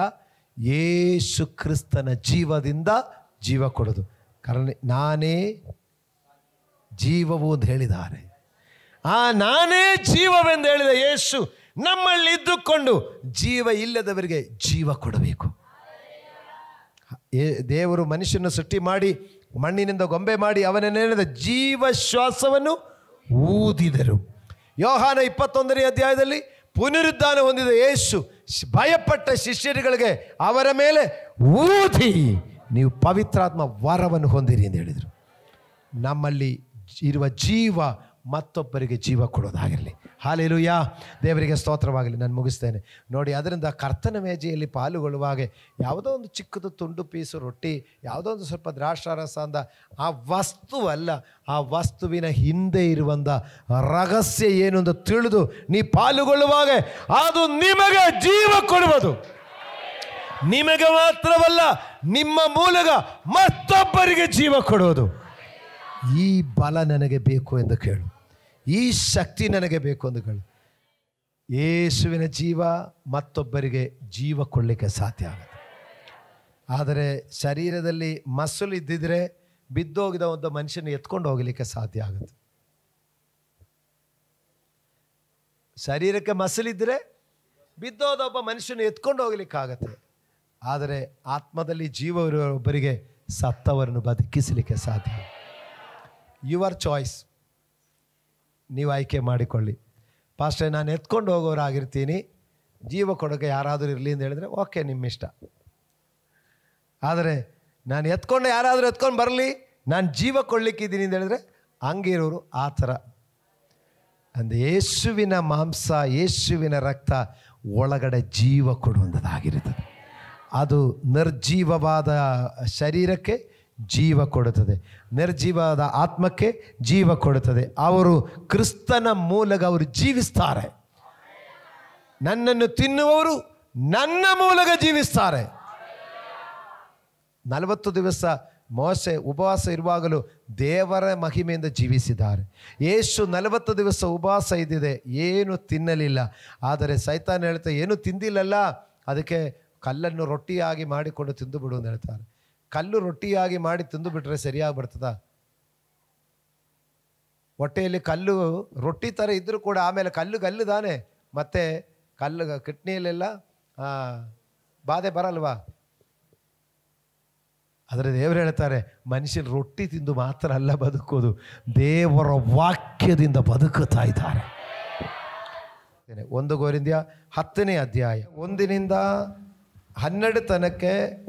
ಯೇಸು ಕ್ರಿಸ್ತನ ಜೀವದಿಂದ ಜೀವ ಕೊಡೋದು. ಕಾರಣ ನಾನೇ ಜೀವವು ಅಂತ ಹೇಳಿದ್ದಾರೆ. ನಾನೇ ಜೀವವೆಂದು ಹೇಳಿದ ಯೇಸು ನಮ್ಮಲ್ಲಿ ಇದ್ದುಕೊಂಡು ಜೀವ ಇಲ್ಲದವರಿಗೆ ಜೀವ ಕೊಡಬೇಕು. ದೇವರು ಮನುಷ್ಯನ ಸೃಷ್ಟಿ ಮಾಡಿ ಮಣ್ಣಿನಿಂದ ಗೊಂಬೆ ಮಾಡಿ ಅವನನ್ನೇನದ ಜೀವ ಶ್ವಾಸವನ್ನು ಊದಿದರು. ಯೋಹಾನ 21ನೇ ಅಧ್ಯಾಯದಲ್ಲಿ ಪುನರುದ್ಧಾನ ಹೊಂದಿದ ಯೇಸು ಭಯಪಟ್ಟ ಶಿಷ್ಯರುಗಳಿಗೆ ಅವರ ಮೇಲೆ ಊದಿ ನೀವು ಪವಿತ್ರಾತ್ಮ ವರವನ್ನು ಹೊಂದಿರಿ ಎಂದು ಹೇಳಿದರು. ನಮ್ಮಲ್ಲಿ ಇರುವ ಜೀವ ಮತ್ತೊಬ್ಬರಿಗೆ ಜೀವ ಕೊಡೋದಾಗಿರಲಿ. ಹಾಲೆಲೂಯಾ, ದೇವರಿಗೆ ಸ್ತೋತ್ರವಾಗಲಿ. ನಾನು ಮುಗಿಸ್ತೇನೆ ನೋಡಿ. ಅದರಿಂದ ಕರ್ತನ ಮೇಜೆಯಲ್ಲಿ ಪಾಲುಗೊಳ್ಳುವಾಗ ಯಾವುದೋ ಒಂದು ಚಿಕ್ಕದು ತುಂಡು ಪೀಸು ರೊಟ್ಟಿ, ಯಾವುದೋ ಒಂದು ಸ್ವಲ್ಪ ದ್ರಾಕ್ಷಾರಸ ಅಂದ ಆ ವಸ್ತುವಲ್ಲ, ಆ ವಸ್ತುವಿನ ಹಿಂದೆ ಇರುವಂಥ ರಹಸ್ಯ ಏನು ಅಂತ ತಿಳಿದು ನೀ ಪಾಲುಗೊಳ್ಳುವಾಗ ಅದು ನಿಮಗೆ ಜೀವ ಕೊಡುವುದು. ನಿಮಗೆ ಮಾತ್ರವಲ್ಲ, ನಿಮ್ಮ ಮೂಲಕ ಮತ್ತೊಬ್ಬರಿಗೆ ಜೀವ ಕೊಡುವುದು. ಈ ಬಲ ನನಗೆ ಬೇಕು ಎಂದು ಕೇಳು, ಈ ಶಕ್ತಿ ನನಗೆ ಬೇಕು ಎಂದು ಕೇಳು. ಯೇಸುವಿನ ಜೀವ ಮತ್ತೊಬ್ಬರಿಗೆ ಜೀವ ಕೊಡಲಿಕ್ಕೆ ಸಾಧ್ಯ ಆಗುತ್ತೆ. ಆದರೆ ಶರೀರದಲ್ಲಿ ಮಸಲು ಇದ್ದಿದ್ರೆ ಬಿದ್ದೋಗಿದ ಒಂದು ಮನುಷ್ಯನ ಎತ್ಕೊಂಡು ಹೋಗಲಿಕ್ಕೆ ಸಾಧ್ಯ ಆಗುತ್ತೆ. ಶರೀರಕ್ಕೆ ಮಸಲಿದ್ದರೆ ಬಿದ್ದೋದ ಒಬ್ಬ ಮನುಷ್ಯನ ಎತ್ಕೊಂಡು ಹೋಗ್ಲಿಕ್ಕಾಗತ್ತೆ. ಆದರೆ ಆತ್ಮದಲ್ಲಿ ಜೀವ ಇರುವೊಬ್ಬರಿಗೆ ಸತ್ತವರನ್ನು ಬದುಕಿಸಲಿಕ್ಕೆ ಸಾಧ್ಯ. ಯುವರ್ ಚಾಯ್ಸ್, ನೀವು ಆಯ್ಕೆ ಮಾಡಿಕೊಳ್ಳಿ. ಪಾಸ್ಟರ್, ನಾನು ಎತ್ಕೊಂಡು ಹೋಗೋರಾಗಿರ್ತೀನಿ, ಜೀವ ಕೊಡೋಕ್ಕೆ ಯಾರಾದರೂ ಇರಲಿ ಅಂತ ಹೇಳಿದ್ರೆ ಓಕೆ, ನಿಮ್ಮ ಇಷ್ಟ. ಆದರೆ ನಾನು ಯಾರಾದರೂ ಎತ್ಕೊಂಡು ಬರಲಿ, ನಾನು ಜೀವ ಕೊಡಲಿಕ್ಕಿದ್ದೀನಿ ಅಂತ ಹೇಳಿದ್ರೆ ಹಂಗಿರೋರು ಆ ಥರ. ಅಂದರೆ ಯೇಸುವಿನ ಮಾಂಸ, ಯೇಸುವಿನ ರಕ್ತ ಒಳಗಡೆ ಜೀವ ಕೊಡುವಂಥದ್ದಾಗಿರುತ್ತದೆ. ಅದು ನಿರ್ಜೀವವಾದ ಶರೀರಕ್ಕೆ ಜೀವ ಕೊಡುತ್ತದೆ, ನಿರ್ಜೀವವಾದ ಆತ್ಮಕ್ಕೆ ಜೀವ ಕೊಡುತ್ತದೆ. ಅವರು ಕ್ರಿಸ್ತನ ಮೂಲಕ ಅವರು ಜೀವಿಸ್ತಾರೆ. ನನ್ನನ್ನು ತಿನ್ನುವವರು ನನ್ನ ಮೂಲಕ ಜೀವಿಸ್ತಾರೆ. 40 ದಿವಸ ಮೋಸೆ ಉಪವಾಸ ಇರುವಾಗಲೂ ದೇವರ ಮಹಿಮೆಯಿಂದ ಜೀವಿಸಿದ್ದಾರೆ. ಯೇಸು 40 ದಿವಸ ಉಪವಾಸ ಇದ್ದಿದೆ, ಏನು ತಿನ್ನಲಿಲ್ಲ. ಆದರೆ ಸೈತಾನ್ ಹೇಳ್ತಾ ಏನು ತಿಂದಿಲ್ಲಲ್ಲ, ಅದಕ್ಕೆ ಕಲ್ಲನ್ನು ರೊಟ್ಟಿಯಾಗಿ ಮಾಡಿಕೊಂಡು ತಿಂದು ಬಿಡು ಅಂತ ಹೇಳ್ತಾರೆ. ಕಲ್ಲು ರೊಟ್ಟಿಯಾಗಿ ಮಾಡಿ ತಿಂದು ಬಿಟ್ರೆ ಸರಿಯಾಗಿ ಬರ್ತದ? ಹೊಟ್ಟೆಯಲ್ಲಿ ಕಲ್ಲು ರೊಟ್ಟಿ ಥರ ಇದ್ದರೂ ಕೂಡ ಆಮೇಲೆ ಕಲ್ಲು ತಾನೆ, ಮತ್ತೆ ಕಲ್ಲು ಕಿಡ್ನಿಯಲ್ಲೆಲ್ಲ ಬಾಧೆ ಬರಲ್ವಾ? ಆದರೆ ದೇವರು ಹೇಳ್ತಾರೆ, ಮನುಷ್ಯನ ರೊಟ್ಟಿ ತಿಂದು ಮಾತ್ರ ಅಲ್ಲ ಬದುಕೋದು, ದೇವರ ವಾಕ್ಯದಿಂದ ಬದುಕುತ್ತಾ ಇದ್ದಾರೆ. 1 ಕೊರಿಂಥ್ಯ 10ನೇ ಅಧ್ಯಾಯ 1 to 12 ತನಕ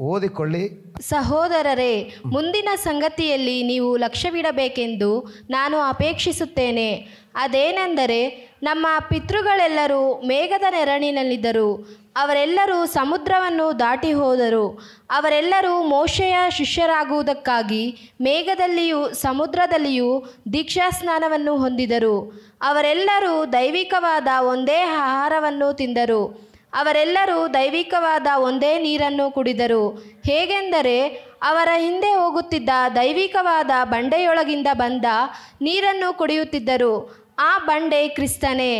ಓದಿಕೊಳ್ಳಿ. ಸಹೋದರರೇ, ಮುಂದಿನ ಸಂಗತಿಯಲ್ಲಿ ನೀವು ಲಕ್ಷ್ಯವಿಡಬೇಕೆಂದು ನಾನು ಅಪೇಕ್ಷಿಸುತ್ತೇನೆ. ಅದೇನೆಂದರೆ, ನಮ್ಮ ಪಿತೃಗಳೆಲ್ಲರೂ ಮೇಘದ ನೆರಳಿನಲ್ಲಿದ್ದರು, ಅವರೆಲ್ಲರೂ ಸಮುದ್ರವನ್ನು ದಾಟಿ ಹೋದರು. ಅವರೆಲ್ಲರೂ ಮೋಶೆಯ ಶಿಷ್ಯರಾಗುವುದಕ್ಕಾಗಿ ಮೇಘದಲ್ಲಿಯೂ ಸಮುದ್ರದಲ್ಲಿಯೂ ದೀಕ್ಷಾಸ್ನಾನವನ್ನು ಹೊಂದಿದರು. ಅವರೆಲ್ಲರೂ ದೈವಿಕವಾದ ಒಂದೇ ಆಹಾರವನ್ನು ತಿಂದರು. ಅವರೆಲ್ಲರೂ ದೈವಿಕವಾದ ಒಂದೇ ನೀರನ್ನು ಕುಡಿದರು. ಹೇಗೆಂದರೆ, ಅವರ ಹಿಂದೆ ಹೋಗುತ್ತಿದ್ದ ದೈವಿಕವಾದ ಬಂಡೆಯೊಳಗಿಂದ ಬಂದ ನೀರನ್ನು ಕುಡಿಯುತ್ತಿದ್ದರು. ಆ ಬಂಡೆ ಕ್ರಿಸ್ತನೇ.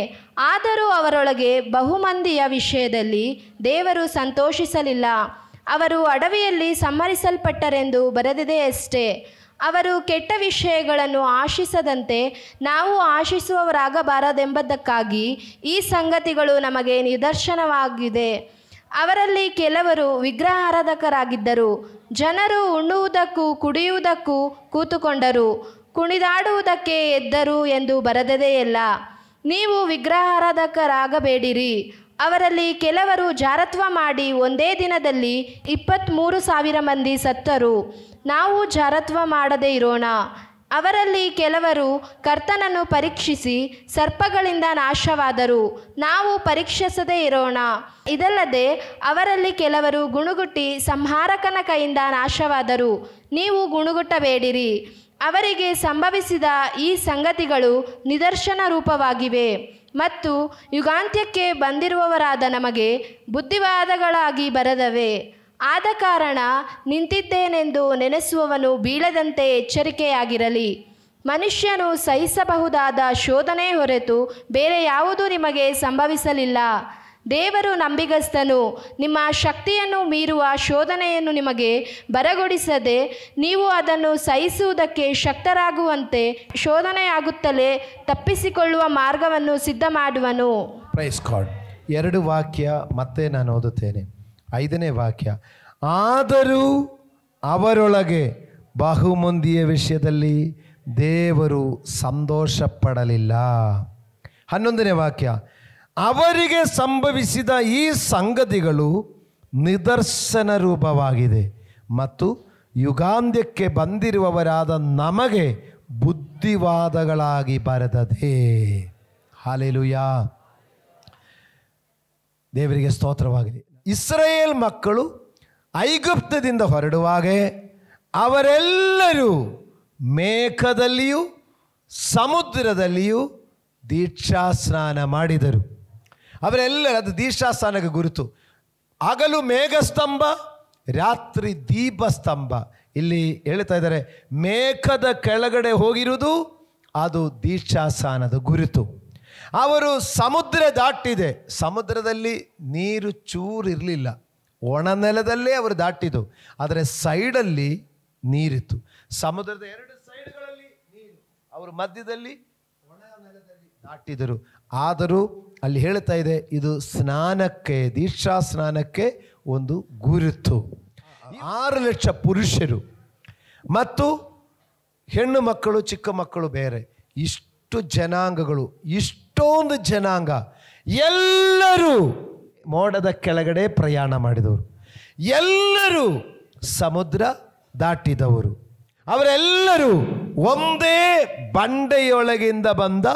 ಆದರೂ ಅವರೊಳಗೆ ಬಹುಮಂದಿಯ ವಿಷಯದಲ್ಲಿ ದೇವರು ಸಂತೋಷಿಸಲಿಲ್ಲ. ಅವರು ಅಡವಿಯಲ್ಲಿ ಸಂಹರಿಸಲ್ಪಟ್ಟರೆಂದು ಬರೆದಿದೆಯಷ್ಟೇ. ಅವರು ಕೆಟ್ಟ ವಿಷಯಗಳನ್ನು ಆಶಿಸದಂತೆ ನಾವು ಆಶಿಸುವವರಾಗಬಾರದೆಂಬುದಕ್ಕಾಗಿ ಈ ಸಂಗತಿಗಳು ನಮಗೆ ನಿದರ್ಶನವಾಗಿದೆ. ಅವರಲ್ಲಿ ಕೆಲವರು ವಿಗ್ರಹಾರಾಧಕರಾಗಿದ್ದರು. ಜನರು ಉಣ್ಣುವುದಕ್ಕೂ ಕುಡಿಯುವುದಕ್ಕೂ ಕೂತುಕೊಂಡರು, ಕುಣಿದಾಡುವುದಕ್ಕೆ ಎದ್ದರು ಎಂದು ಬರೆದದೆಯಲ್ಲ. ನೀವು ವಿಗ್ರಹಾರಾಧಕರಾಗಬೇಡಿರಿ. ಅವರಲ್ಲಿ ಕೆಲವರು ಜಾರತ್ವ ಮಾಡಿ ಒಂದೇ ದಿನದಲ್ಲಿ 23,000 ಮಂದಿ ಸತ್ತರು. ನಾವು ಜಾರತ್ವ ಮಾಡದೇ ಇರೋಣ. ಅವರಲ್ಲಿ ಕೆಲವರು ಕರ್ತನನ್ನು ಪರೀಕ್ಷಿಸಿ ಸರ್ಪಗಳಿಂದ ನಾಶವಾದರು. ನಾವು ಪರೀಕ್ಷಿಸದೇ ಇರೋಣ. ಇದಲ್ಲದೆ ಅವರಲ್ಲಿ ಕೆಲವರು ಗುಣುಗುಟ್ಟಿ ಸಂಹಾರಕನ ಕೈಯಿಂದ ನಾಶವಾದರು. ನೀವು ಗುಣುಗುಟ್ಟಬೇಡಿರಿ. ಅವರಿಗೆ ಸಂಭವಿಸಿದ ಈ ಸಂಗತಿಗಳು ನಿದರ್ಶನ ರೂಪವಾಗಿವೆ ಮತ್ತು ಯುಗಾಂತ್ಯಕ್ಕೆ ಬಂದಿರುವವರಾದ ನಮಗೆ ಬುದ್ಧಿವಾದಗಳಾಗಿ ಬರೆದವೆ. ಆದ ಕಾರಣ ನಿಂತಿದ್ದೇನೆಂದು ನೆನೆಸುವವನು ಬೀಳದಂತೆ ಎಚ್ಚರಿಕೆಯಾಗಿರಲಿ. ಮನುಷ್ಯನು ಸಹಿಸಬಹುದಾದ ಶೋಧನೆ ಹೊರತು ಬೇರೆ ಯಾವುದೂ ನಿಮಗೆ ಸಂಭವಿಸಲಿಲ್ಲ. ದೇವರು ನಂಬಿಗಸ್ತನು. ನಿಮ್ಮ ಶಕ್ತಿಯನ್ನು ಮೀರುವ ಶೋಧನೆಯನ್ನು ನಿಮಗೆ ಬರಗೊಡಿಸದೆ ನೀವು ಅದನ್ನು ಸಹಿಸುವುದಕ್ಕೆ ಶಕ್ತರಾಗುವಂತೆ ಶೋಧನೆಯಾಗುತ್ತಲೇ ತಪ್ಪಿಸಿಕೊಳ್ಳುವ ಮಾರ್ಗವನ್ನು ಸಿದ್ಧ ಮಾಡುವನು. Praise God. 2 ವಾಕ್ಯ ಮತ್ತೆ ನಾನು ಓದುತ್ತೇನೆ. 5ನೇ ವಾಕ್ಯ, ಆದರೂ ಅವರೊಳಗೆ ಬಹುಮಂದಿಯ ವಿಷಯದಲ್ಲಿ ದೇವರು ಸಂತೋಷ ಪಡಲಿಲ್ಲ. 11ನೇ ವಾಕ್ಯ, ಅವರಿಗೆ ಸಂಭವಿಸಿದ ಈ ಸಂಗತಿಗಳು ನಿದರ್ಶನ ರೂಪವಾಗಿದೆ ಮತ್ತು ಯುಗಾಂತ್ಯಕ್ಕೆ ಬಂದಿರುವವರಾದ ನಮಗೆ ಬುದ್ಧಿವಾದಗಳಾಗಿ ಬರೆದದೆ. ಹಾಲೆಲೂಯಾ, ದೇವರಿಗೆ ಸ್ತೋತ್ರವಾಗಲಿ. ಇಸ್ರಾಯೇಲ್ ಮಕ್ಕಳು ಐಗುಪ್ತದಿಂದ ಹೊರಡುವಾಗ ಅವರೆಲ್ಲರೂ ಮೇಘದಲ್ಲಿಯೂ ಸಮುದ್ರದಲ್ಲಿಯೂ ದೀಕ್ಷಾ ಸ್ನಾನ ಮಾಡಿದರು. ಅವರೆಲ್ಲರೂ, ಅದು ದೀಕ್ಷಾ ಸ್ನಾನಕ್ಕೆ ಗುರುತು. ಹಗಲು ಮೇಘಸ್ತಂಭ, ರಾತ್ರಿ ದೀಪಸ್ತಂಭ. ಇಲ್ಲಿ ಹೇಳ್ತಾ ಇದ್ದಾರೆ, ಮೇಘದ ಕೆಳಗಡೆ ಹೋಗಿರುವುದು ಅದು ದೀಕ್ಷಾ ಸ್ನಾನದ ಗುರುತು. ಅವರು ಸಮುದ್ರ ದಾಟಿದೆ, ಸಮುದ್ರದಲ್ಲಿ ನೀರು ಚೂರು ಇರಲಿಲ್ಲ, ಒಣ ನೆಲದಲ್ಲೇ ಅವರು ದಾಟಿದ್ದು. ಆದರೆ ಸೈಡಲ್ಲಿ ನೀರಿತ್ತು, ಸಮುದ್ರದ 2 ಸೈಡ್ಗಳಲ್ಲಿ ನೀರು, ಅವರು ಮಧ್ಯದಲ್ಲಿ ಒಣ ನೆಲದಲ್ಲಿ ದಾಟಿದರು. ಆದರೂ ಅಲ್ಲಿ ಹೇಳ್ತಾ ಇದೆ, ಇದು ಸ್ನಾನಕ್ಕೆ, ದೀಕ್ಷಾ ಸ್ನಾನಕ್ಕೆ ಒಂದು ಗುರುತು. 6 ಲಕ್ಷ ಪುರುಷರು ಮತ್ತು ಹೆಣ್ಣು ಮಕ್ಕಳು, ಚಿಕ್ಕ ಮಕ್ಕಳು ಬೇರೆ, ಇಷ್ಟು ಜನಾಂಗಗಳು, ಇಷ್ಟೊಂದು ಜನಾಂಗ, ಎಲ್ಲರೂ ಮೋಡದ ಕೆಳಗಡೆ ಪ್ರಯಾಣ ಮಾಡಿದವರು, ಎಲ್ಲರೂ ಸಮುದ್ರ ದಾಟಿದವರು. ಅವರೆಲ್ಲರೂ ಒಂದೇ ಬಂಡೆಯೊಳಗಿಂದ ಬಂದ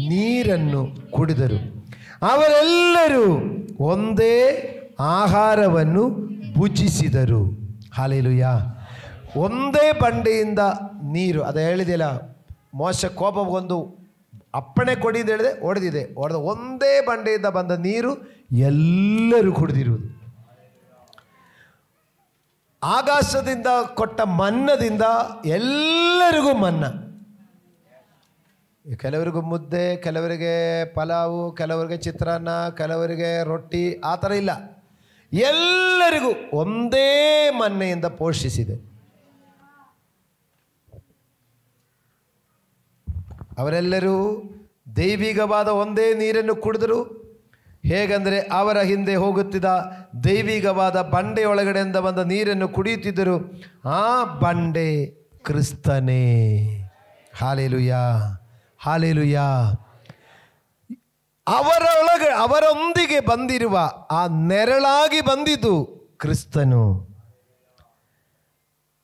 ನೀರನ್ನು ಕುಡಿದರು. ಅವರೆಲ್ಲರೂ ಒಂದೇ ಆಹಾರವನ್ನು ಭುಜಿಸಿದರು. ಹಾಲೆಲೂಯಾ. ಒಂದೇ ಬಂಡೆಯಿಂದ ನೀರು, ಅದು ಹೇಳಿದೆಯಲ್ಲ, ಮೋಶೆ ಕೋಪಗೊಂದು ಅಪ್ಪಣೆ ಕೊಡಿ ಅಂತ ಹೇಳಿದೆ, ಹೊಡೆದ ಒಂದೇ ಬಂಡೆಯಿಂದ ಬಂದ ನೀರು ಎಲ್ಲರೂ ಕುಡಿದಿರುವುದು. ಆಕಾಶದಿಂದ ಕೊಟ್ಟ ಮನ್ನದಿಂದ ಎಲ್ಲರಿಗೂ ಮನ್ನ. ಕೆಲವರಿಗೂ ಮುದ್ದೆ, ಕೆಲವರಿಗೆ ಪಲಾವು, ಕೆಲವರಿಗೆ ಚಿತ್ರಾನ್ನ, ಕೆಲವರಿಗೆ ರೊಟ್ಟಿ, ಆ ಥರ ಇಲ್ಲ, ಎಲ್ಲರಿಗೂ ಒಂದೇ ಮನ್ನೆಯಿಂದ ಪೋಷಿಸಿದೆ. ಅವರೆಲ್ಲರೂ ದೈವಿಕವಾದ ಒಂದೇ ನೀರನ್ನು ಕುಡಿದರು. ಹೇಗೆಂದರೆ ಅವರ ಹಿಂದೆ ಹೋಗುತ್ತಿದ್ದ ದೈವಿಕವಾದ ಬಂಡೆಯೊಳಗಡೆಯಿಂದ ಬಂದ ನೀರನ್ನು ಕುಡಿಯುತ್ತಿದ್ದರು. ಆ ಬಂಡೆ ಕ್ರಿಸ್ತನೇ. Hallelujah, hallelujah. ಅವರೊಂದಿಗೆ ಬಂದಿರುವ ಆ ನೆರಳಾಗಿ ಬಂದಿದ್ದು ಕ್ರಿಸ್ತನು.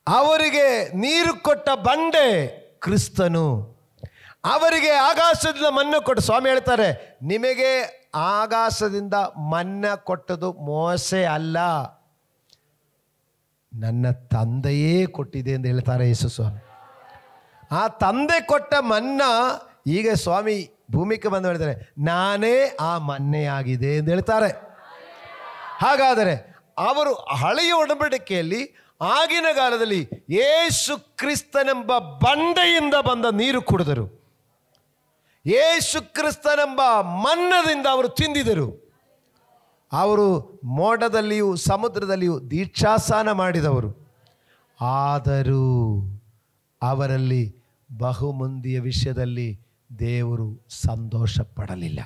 ಅವರಿಗೆ ನೀರು ಕೊಟ್ಟ ಬಂಡೆ ಕ್ರಿಸ್ತನು. ಅವರಿಗೆ ಆಕಾಶದಿಂದ ಮನ್ನ ಕೊಟ್ಟು, ಸ್ವಾಮಿ ಹೇಳ್ತಾರೆ, ನಿಮಗೆ ಆಕಾಶದಿಂದ ಮನ್ನ ಕೊಟ್ಟದು ಮೋಸೆ ಅಲ್ಲ, ನನ್ನ ತಂದೆಯೇ ಕೊಟ್ಟಿದೆ ಎಂದು ಹೇಳ್ತಾರೆ ಯೇಸು ಸ್ವಾಮಿ. ಆ ತಂದೆ ಕೊಟ್ಟ ಮನ್ನ ಈಗ ಸ್ವಾಮಿ ಭೂಮಿಗೆ ಬಂದು ಹೇಳ್ತಾರೆ, ನಾನೇ ಆ ಮನ್ನೆಯಾಗಿದೆ ಎಂದು ಹೇಳ್ತಾರೆ. ಹಾಗಾದರೆ ಅವರು ಹಳೆಯ ಒಡಂಬಡಿಕೆಯಲ್ಲಿ ಆಗಿನ ಕಾಲದಲ್ಲಿ ಯೇಸು ಕ್ರಿಸ್ತನೆಂಬ ಬಂಡೆಯಿಂದ ಬಂದ ನೀರು ಕುಡಿದರು. ಯೇಸು ಕ್ರಿಸ್ತನೆಂಬ ಮನ್ನದಿಂದ ಅವರು ತಿಂದಿದರು. ಅವರು ಮೋಡದಲ್ಲಿಯೂ ಸಮುದ್ರದಲ್ಲಿಯೂ ದೀಕ್ಷಾಸ್ನಾನ ಮಾಡಿದವರು. ಆದರೂ ಅವರಲ್ಲಿ ಬಹುಮಂದಿಯ ವಿಷಯದಲ್ಲಿ ದೇವರು ಸಂತೋಷ ಪಡಲಿಲ್ಲ.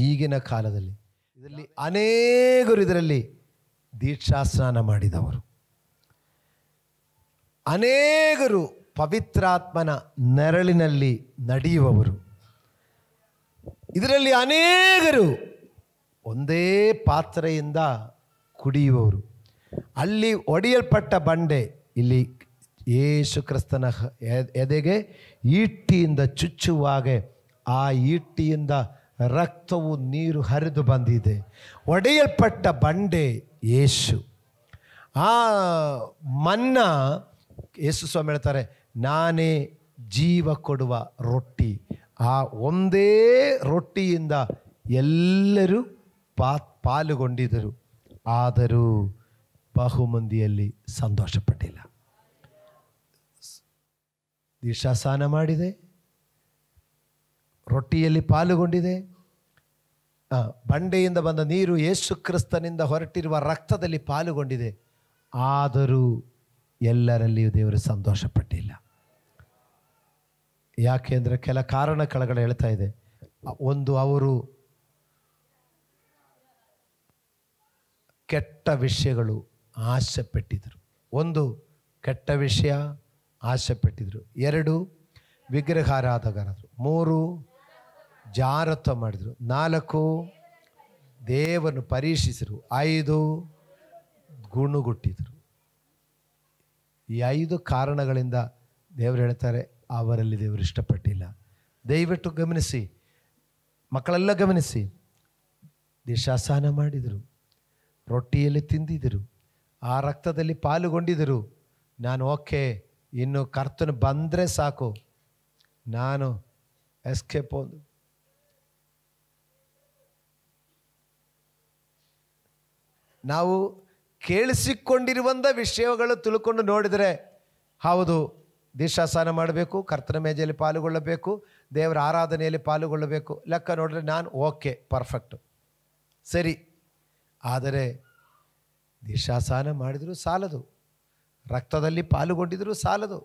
ಈಗಿನ ಕಾಲದಲ್ಲಿ ಇದರಲ್ಲಿ ಅನೇಕರು ಇದರಲ್ಲಿ ದೀಕ್ಷಾಸ್ನಾನ ಮಾಡಿದವರು, ಅನೇಕರು ಪವಿತ್ರಾತ್ಮನ ನೆರಳಿನಲ್ಲಿ ನಡೆಯುವವರು, ಇದರಲ್ಲಿ ಅನೇಕರು ಒಂದೇ ಪಾತ್ರೆಯಿಂದ ಕುಡಿಯುವವರು. ಅಲ್ಲಿ ಒಡೆಯಲ್ಪಟ್ಟ ಬಂಡೆ ಇಲ್ಲಿ ಯೇಸು ಕ್ರಿಸ್ತನ ಎದೆಗೆ ಈಟಿಯಿಂದ ಚುಚ್ಚುವಾಗ ಆ ಈಟಿಯಿಂದ ರಕ್ತವು ನೀರು ಹರಿದು ಬಂದಿದೆ. ಒಡೆಯಲ್ಪಟ್ಟ ಬಂಡೆ ಯೇಸು. ಆ ಮನ್ನ ಯೇಸು ಸ್ವಾಮಿ ಹೇಳ್ತಾರೆ, ನಾನೇ ಜೀವ ಕೊಡುವ ರೊಟ್ಟಿ. ಆ ಒಂದೇ ರೊಟ್ಟಿಯಿಂದ ಎಲ್ಲರೂ ಪಾಲುಗೊಂಡಿದ್ದರು. ಆದರೂ ಬಹುಮಂದಿಯಲ್ಲಿ ಸಂತೋಷಪಟ್ಟಿಲ್ಲ. ದೀಕ್ಷಾಸ್ನಾನ ಮಾಡಿದೆ, ರೊಟ್ಟಿಯಲ್ಲಿ ಪಾಲುಗೊಂಡಿದೆ, ಬಂಡೆಯಿಂದ ಬಂದ ನೀರು ಯೇಸು ಕ್ರಿಸ್ತನಿಂದ ಹೊರಟಿರುವ ರಕ್ತದಲ್ಲಿ ಪಾಲುಗೊಂಡಿದೆ. ಆದರೂ ಎಲ್ಲರಲ್ಲಿಯೂ ದೇವರು ಸಂತೋಷಪಟ್ಟಿಲ್ಲ. ಯಾಕೆಂದರೆ ಕೆಲ ಕಾರಣ ಕೆಳಗಡೆ ಹೇಳ್ತಾ ಇದೆ. ಒಂದು, ಅವರು ಕೆಟ್ಟ ವಿಷಯಗಳು ಆಸೆ ಪಟ್ಟಿದ್ರು. ಒಂದು, ಕೆಟ್ಟ ವಿಷಯ ಆಸೆ ಪಟ್ಟಿದ್ರು. 2, ವಿಗ್ರಹಾರಾಧಕರಾದರು. 3, ಜಾರತ್ವ ಮಾಡಿದರು. 4, ದೇವರನ್ನು ಪರೀಕ್ಷಿಸಿದರು. 5, ಗುಣುಗುಟ್ಟಿದರು. ಈ 5 ಕಾರಣಗಳಿಂದ ದೇವರು ಹೇಳ್ತಾರೆ, ಅವರಲ್ಲಿ ದೇವರು ಇಷ್ಟಪಟ್ಟಿಲ್ಲ. ದಯವಿಟ್ಟು ಗಮನಿಸಿ, ಮಕ್ಕಳೆಲ್ಲ ಗಮನಿಸಿ. ದೇಶಾಸನ ಮಾಡಿದರು, ರೊಟ್ಟಿಯಲ್ಲಿ ತಿಂದಿದ್ದರು, ಆ ರಕ್ತದಲ್ಲಿ ಪಾಲುಗೊಂಡಿದ್ದರು. ನಾನು ಓಕೆ, ಇನ್ನು ಕರ್ತನು ಬಂದರೆ ಸಾಕು, ನಾನು ಎಸ್ಕೇಪ್ ಒಂದು. ನಾವು ಕೇಳಿಸಿಕೊಂಡಿರುವಂಥ ವಿಷಯಗಳು ತಿಳ್ಕೊಂಡು ನೋಡಿದರೆ, ಹೌದು ದೇಶಾಸನ ಮಾಡಬೇಕು, ಕರ್ತನ ಮೇಜೆಯಲ್ಲಿ ಪಾಲುಗೊಳ್ಳಬೇಕು, ದೇವರ ಆರಾಧನೆಯಲ್ಲಿ ಪಾಲುಗೊಳ್ಳಬೇಕು, ಲೆಕ್ಕ ನೋಡಿದ್ರೆ ನಾನು ಓಕೆ, ಪರ್ಫೆಕ್ಟು, ಸರಿ. ಆದರೆ ದೇಶಾಸನ ಮಾಡಿದರೂ ಸಾಲದು, ರಕ್ತದಲ್ಲಿ ಪಾಲುಗೊಂಡಿದ್ರೂ ಸಾಲದು,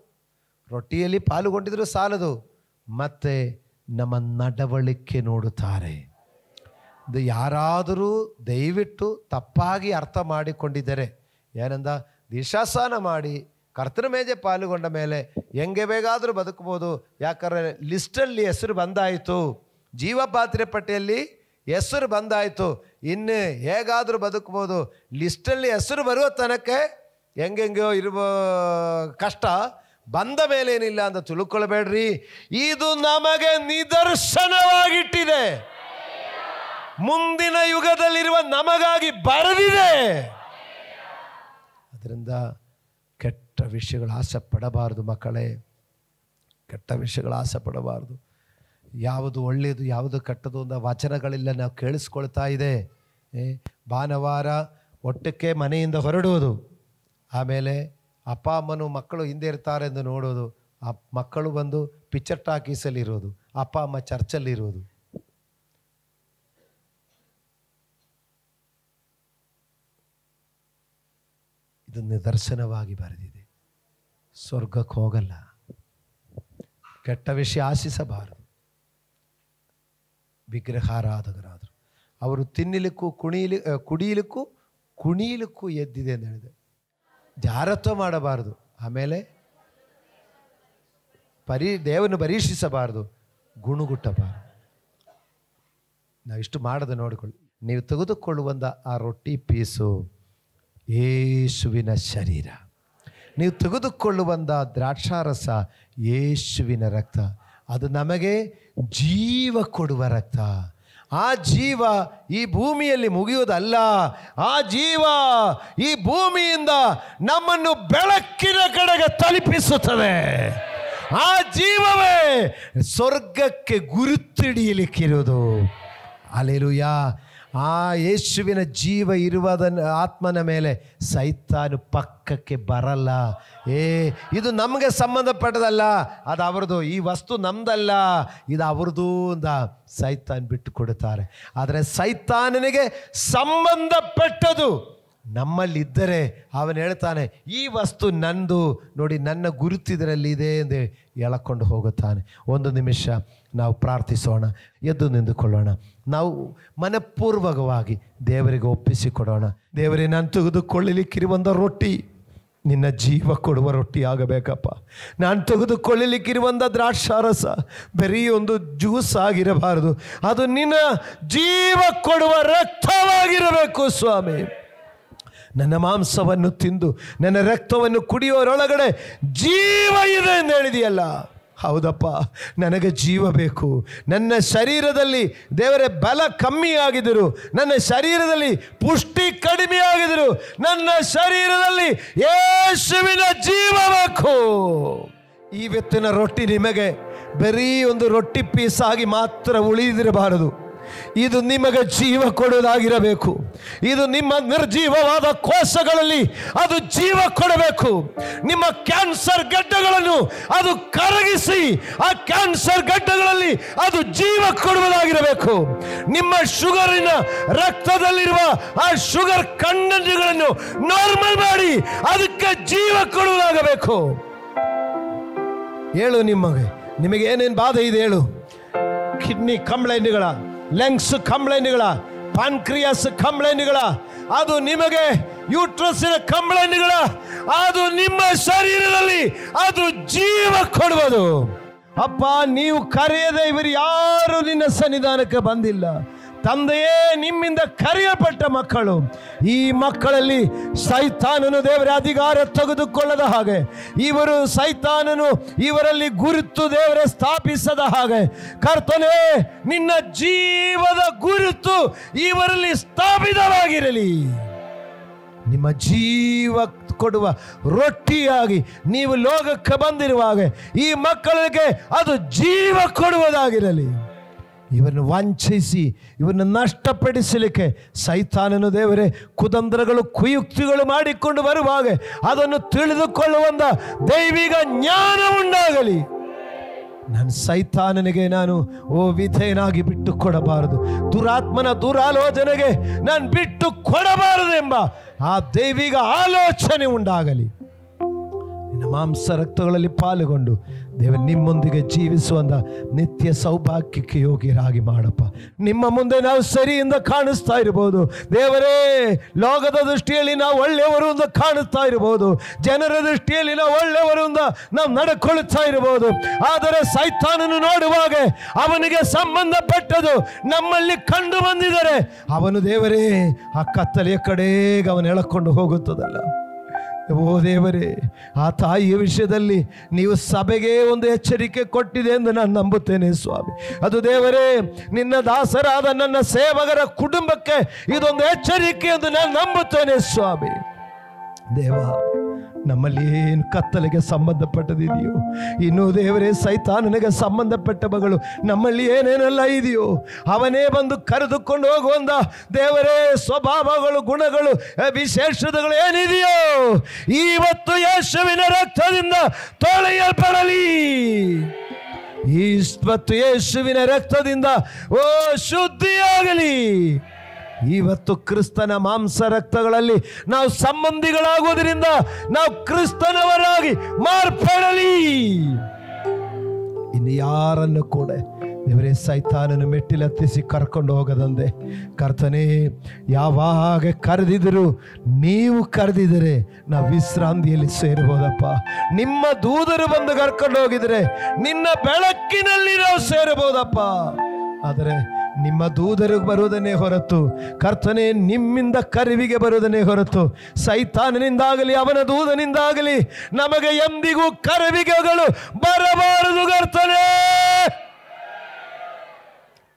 ರೊಟ್ಟಿಯಲ್ಲಿ ಪಾಲುಗೊಂಡಿದ್ರೂ ಸಾಲದು, ಮತ್ತು ನಮ್ಮ ನಡವಳಿಕೆ ನೋಡುತ್ತಾರೆ. ಯಾರಾದರೂ ದಯವಿಟ್ಟು ತಪ್ಪಾಗಿ ಅರ್ಥ ಮಾಡಿಕೊಂಡಿದ್ದರೆ, ಏನಂದ ದೇಶಾಸನ ಮಾಡಿ ಕರ್ತನ ಮೇಜೆ ಪಾಲುಗೊಂಡ ಮೇಲೆ ಹೆಂಗೆ ಬೇಕಾದರೂ ಬದುಕ್ಬೋದು, ಯಾಕಂದರೆ ಲಿಸ್ಟಲ್ಲಿ ಹೆಸರು ಬಂದಾಯಿತು, ಜೀವಪಾತ್ರೆ ಪಟ್ಟಿಯಲ್ಲಿ ಹೆಸರು ಬಂದಾಯಿತು, ಇನ್ನು ಹೇಗಾದರೂ ಬದುಕ್ಬೋದು, ಲಿಸ್ಟಲ್ಲಿ ಹೆಸರು ಬರುವ ತನಕ ಹೆಂಗೆಂಗೋ ಇರುವ ಕಷ್ಟ, ಬಂದ ಮೇಲೇನಿಲ್ಲ ಅಂತ ತಿಳ್ಕೊಳ್ಬೇಡ್ರಿ. ಇದು ನಮಗೆ ನಿದರ್ಶನವಾಗಿಟ್ಟಿದೆ, ಮುಂದಿನ ಯುಗದಲ್ಲಿರುವ ನಮಗಾಗಿ ಬರೆದಿದೆ. ಅದರಿಂದ ಕೆಟ್ಟ ವಿಷಯಗಳ ಆಸೆ ಪಡಬಾರದು ಮಕ್ಕಳೇ, ಕೆಟ್ಟ ವಿಷಯಗಳ ಆಸೆ ಪಡಬಾರ್ದು. ಯಾವುದು ಒಳ್ಳೆಯದು ಯಾವುದು ಕೆಟ್ಟದು ಅಂತ ವಚನಗಳಿಲ್ಲ ನಾವು ಕೇಳಿಸ್ಕೊಳ್ತಾ ಇದೆ. ಭಾನುವಾರ ಒಟ್ಟಕ್ಕೆ ಮನೆಯಿಂದ ಹೊರಡುವುದು, ಆಮೇಲೆ ಅಪ್ಪ ಅಮ್ಮನು ಮಕ್ಕಳು ಹಿಂದೆ ಇರ್ತಾರೆ ಎಂದು ನೋಡೋದು, ಆ ಮಕ್ಕಳು ಬಂದು ಪಿಕ್ಚರ್ ಟಾಕೀಸಲ್ಲಿರೋದು, ಅಪ್ಪ ಅಮ್ಮ ಚರ್ಚಲ್ಲಿರೋದು. ಇದು ನಿದರ್ಶನವಾಗಿ ಬರೆದಿದೆ. ಸ್ವರ್ಗಕ್ಕೆ ಹೋಗಲ್ಲ. ಕೆಟ್ಟ ವಿಷಯ ಆಶಿಸಬಾರದು. ವಿಗ್ರಹಾರಾಧಕರಾದರು ಅವರು ತಿನ್ನಲಿಕ್ಕೂ ಕುಣಿಯಲಿಕ್ಕೂ ಎದ್ದಿದೆ ಅಂತ ಹೇಳಿದೆ. ಜಾರತ್ವ ಮಾಡಬಾರದು, ಆಮೇಲೆ ದೇವರನ್ನು ಪರೀಕ್ಷಿಸಬಾರದು, ಗುಣಗುಟ್ಟಬಾರದು. ನಾವಿಷ್ಟು ಮಾಡದೆ ನೋಡಿಕೊಳ್ಳಿ. ನೀವು ತೆಗೆದುಕೊಳ್ಳುವಂಥ ಆ ರೊಟ್ಟಿ ಪೀಸು ಯೇಸುವಿನ ಶರೀರ, ನೀವು ತೆಗೆದುಕೊಳ್ಳುವಂಥ ದ್ರಾಕ್ಷಾರಸ ಯೇಸುವಿನ ರಕ್ತ. ಅದು ನಮಗೆ ಜೀವ ಕೊಡುವ ರಕ್ತ. ಆ ಜೀವ ಈ ಭೂಮಿಯಲ್ಲಿ ಮುಗಿಯುವುದಲ್ಲ, ಆ ಜೀವ ಈ ಭೂಮಿಯಿಂದ ನಮ್ಮನ್ನು ಬೆಳಕಿನ ಕಡೆಗೆ ತಲುಪಿಸುತ್ತದೆ. ಆ ಜೀವವೇ ಸ್ವರ್ಗಕ್ಕೆ ಗುರುತಿಡಿಯಲಿಕ್ಕಿರುವುದು. ಹಲ್ಲೆಲೂಯಾ. ಆ ಯೇಸುವಿನ ಜೀವ ಇರುವುದನ್ನು ಆತ್ಮನ ಮೇಲೆ ಸೈತಾನು ಪಕ್ಕಕ್ಕೆ ಬರಲ್ಲ. ಇದು ನಮಗೆ ಸಂಬಂಧಪಟ್ಟದಲ್ಲ, ಅದು ಅವ್ರದ್ದು, ಈ ವಸ್ತು ನಮ್ದಲ್ಲ, ಇದು ಅವ್ರದ್ದು ಅಂತ ಸೈತಾನ್ ಬಿಟ್ಟು ಕೊಡುತ್ತಾರೆ. ಆದರೆ ಸೈತಾನನಿಗೆ ಸಂಬಂಧಪಟ್ಟದು ನಮ್ಮಲ್ಲಿದ್ದರೆ ಅವನು ಹೇಳ್ತಾನೆ, ಈ ವಸ್ತು ನಂದು ನೋಡಿ, ನನ್ನ ಗುರುತಿದರಲ್ಲಿ ಇದೆ ಎಂದು ಎಳಕೊಂಡು ಹೋಗುತ್ತಾನೆ. ಒಂದು ನಿಮಿಷ ನಾವು ಪ್ರಾರ್ಥಿಸೋಣ, ಎದ್ದು ನಿಂತುಕೊಳ್ಳೋಣ. ನಾವು ಮನಪೂರ್ವಕವಾಗಿ ದೇವರಿಗೆ ಒಪ್ಪಿಸಿಕೊಡೋಣ. ದೇವರೇ, ನಾನು ತೆಗೆದುಕೊಳ್ಳಲಿಕ್ಕಿರುವಂಥ ರೊಟ್ಟಿ ನಿನ್ನ ಜೀವ ಕೊಡುವ ರೊಟ್ಟಿ ಆಗಬೇಕಪ್ಪ. ನಾನು ತೆಗೆದುಕೊಳ್ಳಲಿಕ್ಕಿರುವಂಥ ದ್ರಾಕ್ಷಾರಸ ಬರೀ ಒಂದು ಜ್ಯೂಸ್ ಆಗಿರಬಾರದು, ಅದು ನಿನ್ನ ಜೀವ ಕೊಡುವ ರಕ್ತವಾಗಿರಬೇಕು ಸ್ವಾಮಿ. ನನ್ನ ಮಾಂಸವನ್ನು ತಿಂದು ನನ್ನ ರಕ್ತವನ್ನು ಕುಡಿಯೋರೊಳಗಡೆ ಜೀವ ಇದೆ ಎಂದು ಹೇಳಿದೆಯಲ್ಲ. ಹೌದಪ್ಪ, ನನಗೆ ಜೀವ ಬೇಕು. ನನ್ನ ಶರೀರದಲ್ಲಿ ದೇವರೇ ಬಲ ಕಮ್ಮಿಯಾಗಿದ್ದರು, ನನ್ನ ಶರೀರದಲ್ಲಿ ಪುಷ್ಟಿ ಕಡಿಮೆಯಾಗಿದ್ದರು, ನನ್ನ ಶರೀರದಲ್ಲಿ ಯೇಸುವಿನ ಜೀವ ಬೇಕು. ಇವತ್ತಿನ ರೊಟ್ಟಿ ನಿಮಗೆ ಬರೀ ಒಂದು ರೊಟ್ಟಿ ಪೀಸ್ ಆಗಿ ಮಾತ್ರ ಉಳಿದಿರಬಾರದು. ಇದು ನಿಮಗೆ ಜೀವ ಕೊಡುವುದಾಗಿರಬೇಕು. ಇದು ನಿಮ್ಮ ನಿರ್ಜೀವವಾದ ಕೋಶಗಳಲ್ಲಿ ಅದು ಜೀವ ಕೊಡಬೇಕು. ನಿಮ್ಮ ಕ್ಯಾನ್ಸರ್ ಗಡ್ಡೆಗಳನ್ನು ಅದು ಕರಗಿಸಿ ಆ ಕ್ಯಾನ್ಸರ್ ಗಡ್ಡೆಗಳಲ್ಲಿ ಅದು ಜೀವ ಕೊಡುವುದಾಗಿರಬೇಕು. ನಿಮ್ಮ ಶುಗರಿನ ರಕ್ತದಲ್ಲಿರುವ ಆ ಶುಗರ್ ಕಂಟೆಂಟ್ಗಳನ್ನು ನಾರ್ಮಲ್ ಮಾಡಿ ಅದಕ್ಕೆ ಜೀವ ಕೊಡುವುದಾಗಬೇಕು. ಹೇಳು, ನಿಮಗೆ ಏನೇನು ಬಾಧೆ ಇದೆ ಹೇಳು. ಕಿಡ್ನಿ ಕಂಪ್ಲೇಂಟ್ಗಳ, ಲಂಗ್ಸ್ ಕಂಪ್ಲೇಂಟ್ಗಳ, ಪಾನ್ಕ್ರಿಯಾಸ್ ಕಂಪ್ಲೇಂಟ್ಗಳ, ಅದು ನಿಮಗೆ ಯೂಟ್ರಸ್ಸಿನ ಕಂಪ್ಲೇಂಟ್ಗಳ, ಅದು ನಿಮ್ಮ ಶರೀರದಲ್ಲಿ ಅದು ಜೀವ ಕೊಡುವುದು. ಅಪ್ಪ, ನೀವು ಕರೆಯದೆ ಇವರು ಯಾರು ನಿನ್ನ ಸನ್ನಿಧಾನಕ್ಕೆ ಬಂದಿಲ್ಲ. ತಂದೆಯೇ, ನಿಮ್ಮಿಂದ ಕರೆಯಲ್ಪಟ್ಟ ಮಕ್ಕಳು, ಈ ಮಕ್ಕಳಲ್ಲಿ ಸೈತಾನನು ದೇವರೇ ಅಧಿಕಾರ ತೆಗೆದುಕೊಳ್ಳದ ಹಾಗೆ, ಇವರು ಸೈತಾನನು ಇವರಲ್ಲಿ ಗುರುತು ದೇವರೇ ಸ್ಥಾಪಿಸದ ಹಾಗೆ, ಕರ್ತನೇ ನಿನ್ನ ಜೀವದ ಗುರುತು ಇವರಲ್ಲಿ ಸ್ಥಾಪಿತವಾಗಿರಲಿ. ನಿಮ್ಮ ಜೀವ ಕೊಡುವ ರೊಟ್ಟಿಯಾಗಿ ನೀವು ಲೋಕಕ್ಕೆ ಬಂದಿರುವಾಗ ಈ ಮಕ್ಕಳಿಗೆ ಅದು ಜೀವ ಕೊಡುವುದಾಗಿರಲಿ. ಇವರನ್ನು ವಂಚಿಸಿ ಇವರನ್ನು ನಷ್ಟಪಡಿಸಲಿಕ್ಕೆ ಸೈತಾನನು ದೇವರೇ ಕುತಂತ್ರಗಳು ಕುಯುಕ್ತಿಗಳು ಮಾಡಿಕೊಂಡು ಬರುವಾಗ ಅದನ್ನು ತಿಳಿದುಕೊಳ್ಳುವಂಥ ದೈವಿಕ ಜ್ಞಾನ ಉಂಟಾಗಲಿ. ನಾನು ಸೈತಾನನಿಗೆ ನಾನು ವಿಧೇಯನಾಗಿ ಬಿಟ್ಟು ಕೊಡಬಾರದು, ದುರಾತ್ಮನ ದುರಾಲೋಚನೆಗೆ ನಾನು ಬಿಟ್ಟು ಕೊಡಬಾರದು ಎಂಬ ಆ ದೈವಿಕ ಆಲೋಚನೆ ಉಂಟಾಗಲಿ. ನಿನ್ನ ಮಾಂಸ ರಕ್ತಗಳಲ್ಲಿ ಪಾಲುಗೊಂಡು ದೇವ ನಿಮ್ಮೊಂದಿಗೆ ಜೀವಿಸುವಂಥ ನಿತ್ಯ ಸೌಭಾಗ್ಯಕ್ಕೆ ಯೋಗ್ಯರಾಗಿ ಮಾಡಪ್ಪ. ನಿಮ್ಮ ಮುಂದೆ ನಾವು ಸರಿಯಿಂದ ಕಾಣಿಸ್ತಾ ಇರ್ಬೋದು ದೇವರೇ, ಲೋಕದ ದೃಷ್ಟಿಯಲ್ಲಿ ನಾವು ಒಳ್ಳೆಯವರು ಅಂತ ಕಾಣಿಸ್ತಾ ಇರ್ಬೋದು, ಜನರ ದೃಷ್ಟಿಯಲ್ಲಿ ನಾವು ಒಳ್ಳೆಯವರು ಅಂತ ನಾವು ನಡ್ಕೊಳ್ತಾ ಇರ್ಬೋದು. ಆದರೆ ಸೈತಾನನು ನೋಡುವಾಗ ಅವನಿಗೆ ಸಂಬಂಧಪಟ್ಟದು ನಮ್ಮಲ್ಲಿ ಕಂಡು ಬಂದಿದ್ದಾರೆ, ಅವನು ದೇವರೇ ಆ ಕತ್ತಲೆಯ ಕಡೆಗೆ ಅವನು ಎಳಕೊಂಡು ಹೋಗುತ್ತದಲ್ಲ. ಓ ದೇವರೇ, ಆ ತಾಯಿಯ ವಿಷಯದಲ್ಲಿ ನೀವು ಸಭೆಗೆ ಒಂದು ಎಚ್ಚರಿಕೆ ಕೊಟ್ಟಿದೆ ಎಂದು ನಾನು ನಂಬುತ್ತೇನೆ ಸ್ವಾಮಿ. ಅದು ದೇವರೇ ನಿನ್ನ ದಾಸರಾದ ನನ್ನ ಸೇವಕರ ಕುಟುಂಬಕ್ಕೆ ಇದೊಂದು ಎಚ್ಚರಿಕೆ ಎಂದು ನಾನು ನಂಬುತ್ತೇನೆ ಸ್ವಾಮಿ. ದೇವ, ನಮ್ಮಲ್ಲಿ ಏನು ಕತ್ತಲೆಗೆ ಸಂಬಂಧಪಟ್ಟದಿದೆಯೋ, ಇನ್ನು ದೇವರೇ ಸೈತಾನನಿಗೆ ಸಂಬಂಧಪಟ್ಟ ಮಗಳು ನಮ್ಮಲ್ಲಿ ಏನೇನೆಲ್ಲ ಇದೆಯೋ ಅವನೇ ಬಂದು ಕರೆದುಕೊಂಡು ಹೋಗುವಂಥ ದೇವರೇ ಸ್ವಭಾವಗಳು, ಗುಣಗಳು, ವಿಶೇಷತೆಗಳು ಏನಿದೆಯೋ ಇವತ್ತು ಯೇಸುವಿನ ರಕ್ತದಿಂದ ತೊಳೆಯಲ್ಪಡಲಿ. ಇವತ್ತು ಯೇಸುವಿನ ರಕ್ತದಿಂದ ಶುದ್ಧಿಯಾಗಲಿ. ಇವತ್ತು ಕ್ರಿಸ್ತನ ಮಾಂಸ ರಕ್ತಗಳಲ್ಲಿ ನಾವು ಸಂಬಂಧಿಗಳಾಗುವುದರಿಂದ ನಾವು ಕ್ರಿಸ್ತನವರಾಗಿ ಮಾರ್ಪಡಲಿ. ಇನ್ನು ಯಾರನ್ನು ಕೂಡ ದೇವರೇ ಸೈತಾನನು ಮೆಟ್ಟಿಲತ್ತಿಸಿ ಕರ್ಕೊಂಡು ಹೋಗದಂತೆ ಕರ್ತನೇ, ಯಾವಾಗ ಕರೆದಿದ್ರು ನೀವು ಕರೆದಿದರೆ ನಾವು ವಿಶ್ರಾಂತಿಯಲ್ಲಿ ಸೇರಬಹುದಪ್ಪ. ನಿಮ್ಮ ದೂತರು ಬಂದು ಕರ್ಕೊಂಡು ಹೋಗಿದರೆ ನಿನ್ನ ಬೆಳಕಿನಲ್ಲಿ ನಾವು ಸೇರಬಹುದಪ್ಪ. ಆದರೆ ನಿಮ್ಮ ದೂತರಿಗೆ ಬರುವುದನ್ನೇ ಹೊರತು ಕರ್ತನೇ ನಿಮ್ಮಿಂದ ಕರುವಿಗೆ ಬರುವುದನ್ನೇ ಹೊರತು ಸೈತಾನನಿಂದಾಗಲಿ ಅವನ ದೂತನಿಂದಾಗಲಿ ನಮಗೆ ಎಂದಿಗೂ ಕರುವಿಗೆಗಳು ಬರಬಾರದು ಕರ್ತನೇ.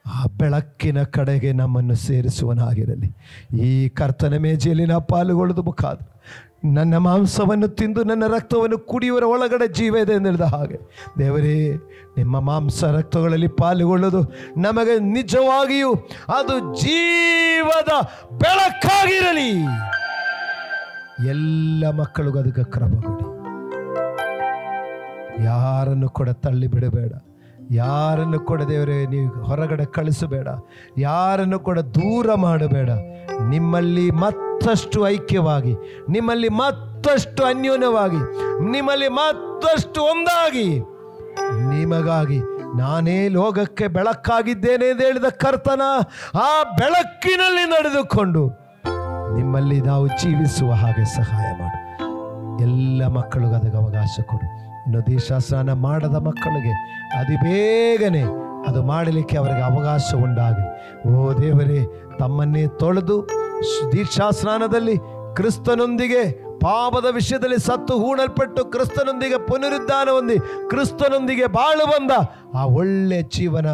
ಆ ಬೆಳಕಿನ ಕಡೆಗೆ ನಮ್ಮನ್ನು ಸೇರಿಸುವನಾಗಿರಲಿ. ಈ ಕರ್ತನ ಮೇಜೆಯಲ್ಲಿ ನಾವು ಪಾಲುಗೊಳ್ಳೋದು ಮುಖಾಂತರ ನನ್ನ ಮಾಂಸವನ್ನು ತಿಂದು ನನ್ನ ರಕ್ತವನ್ನು ಕುಡಿಯುವರ ಒಳಗಡೆ ಜೀವ ಇದೆ ಎಂದು ಹೇಳಿದ ಹಾಗೆ ದೇವರೇ, ನಿಮ್ಮ ಮಾಂಸ ರಕ್ತಗಳಲ್ಲಿ ಪಾಲುಗೊಳ್ಳೋದು ನಮಗೆ ನಿಜವಾಗಿಯೂ ಅದು ಜೀವದ ಬೆಳಕಾಗಿರಲಿ. ಎಲ್ಲ ಮಕ್ಕಳಿಗೂ ಅದಕ್ಕೆ ಕ್ರಮ ಕೊಡಿ. ಯಾರನ್ನು ಕೂಡ ತಳ್ಳಿ ಬಿಡಬೇಡ, ಯಾರನ್ನು ಕೂಡ ದೇವರೇ ನೀವು ಹೊರಗಡೆ ಕಳಿಸಬೇಡ, ಯಾರನ್ನು ಕೂಡ ದೂರ ಮಾಡಬೇಡ. ನಿಮ್ಮಲ್ಲಿ ಮತ್ತಷ್ಟು ಐಕ್ಯವಾಗಿ, ನಿಮ್ಮಲ್ಲಿ ಮತ್ತಷ್ಟು ಅನ್ಯೋನ್ಯವಾಗಿ, ನಿಮ್ಮಲ್ಲಿ ಮತ್ತಷ್ಟು ಒಂದಾಗಿ ನಿಮಗಾಗಿ ನಾನೇ ಲೋಕಕ್ಕೆ ಬೆಳಕಾಗಿದ್ದೇನೆ ಎಂದು ಹೇಳಿದ ಕರ್ತನ ಆ ಬೆಳಕಿನಲ್ಲಿ ನಡೆದುಕೊಂಡು ನಿಮ್ಮಲ್ಲಿ ನಾವು ಜೀವಿಸುವ ಹಾಗೆ ಸಹಾಯ ಮಾಡು. ಎಲ್ಲ ಮಕ್ಕಳಿಗೂ ಅದಕ್ಕೆ ಅವಕಾಶ ಕೊಡು. ಇನ್ನು ದೀಕ್ಷಾ ಸ್ನಾನ ಮಾಡದ ಮಕ್ಕಳಿಗೆ ಅತಿ ಬೇಗನೆ ಅದು ಮಾಡಲಿಕ್ಕೆ ಅವರಿಗೆ ಅವಕಾಶ ಉಂಟಾಗಲಿ. ಓ ದೇವರೇ, ತಮ್ಮನ್ನೇ ತೊಳೆದು ದೀಕ್ಷಾ ಸ್ನಾನದಲ್ಲಿ ಕ್ರಿಸ್ತನೊಂದಿಗೆ ಪಾಪದ ವಿಷಯದಲ್ಲಿ ಸತ್ತು ಹೂಣಲ್ಪಟ್ಟು ಕ್ರಿಸ್ತನೊಂದಿಗೆ ಪುನರುದ್ಧಾನ ಹೊಂದಿ ಕ್ರಿಸ್ತನೊಂದಿಗೆ ಬಾಳು ಬಂದ ಆ ಒಳ್ಳೆ ಜೀವನ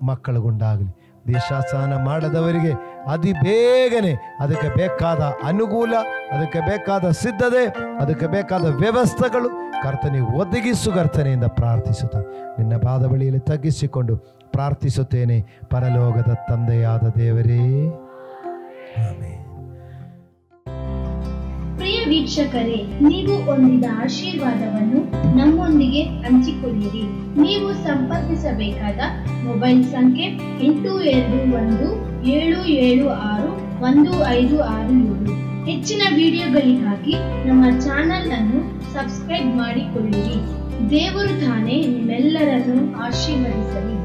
ಮಕ್ಕಳಿಗುಂಟಾಗಲಿ. ದೀಕ್ಷಾಸ್ನಾನ ಮಾಡದವರಿಗೆ ಅತಿ ಬೇಗನೆ ಅದಕ್ಕೆ ಬೇಕಾದ ಅನುಕೂಲ, ಅದಕ್ಕೆ ಬೇಕಾದ ಸಿದ್ಧತೆ, ಅದಕ್ಕೆ ಬೇಕಾದ ವ್ಯವಸ್ಥೆಗಳು ಕರ್ತನೆ ಒದಗಿಸು ಕರ್ತನೆಯಿಂದ ಪ್ರಾರ್ಥಿಸುತ್ತ ನಿನ್ನ ಪಾದ ಬಳಿಯಲ್ಲಿ ತಗ್ಗಿಸಿಕೊಂಡು ಪ್ರಾರ್ಥಿಸುತ್ತೇನೆ ಪರಲೋಕದ ತಂದೆಯಾದ ದೇವರೇ, ಆಮೆನ್. ಪ್ರಿಯ ವೀಕ್ಷಕರೇ, ನೀವು ಹೊಂದಿದ ಆಶೀರ್ವಾದವನ್ನು ನಮ್ಮೊಂದಿಗೆ ಹಂಚಿಕೊಳ್ಳಿರಿ. ನೀವು ಸಂಪರ್ಕಿಸಬೇಕಾದ ಮೊಬೈಲ್ ಸಂಖ್ಯೆ 8217761567. ಹೆಚ್ಚಿನ ವಿಡಿಯೋಗಳಿಗಾಗಿ ನಮ್ಮ ಚಾನೆಲ್ ಅನ್ನು ಸಬ್ಸ್ಕ್ರೈಬ್ ಮಾಡಿಕೊಳ್ಳಿರಿ. ದೇವರು ತಾನೇ ನಿಮ್ಮೆಲ್ಲರನ್ನು ಆಶೀರ್ವದಿಸಲಿ.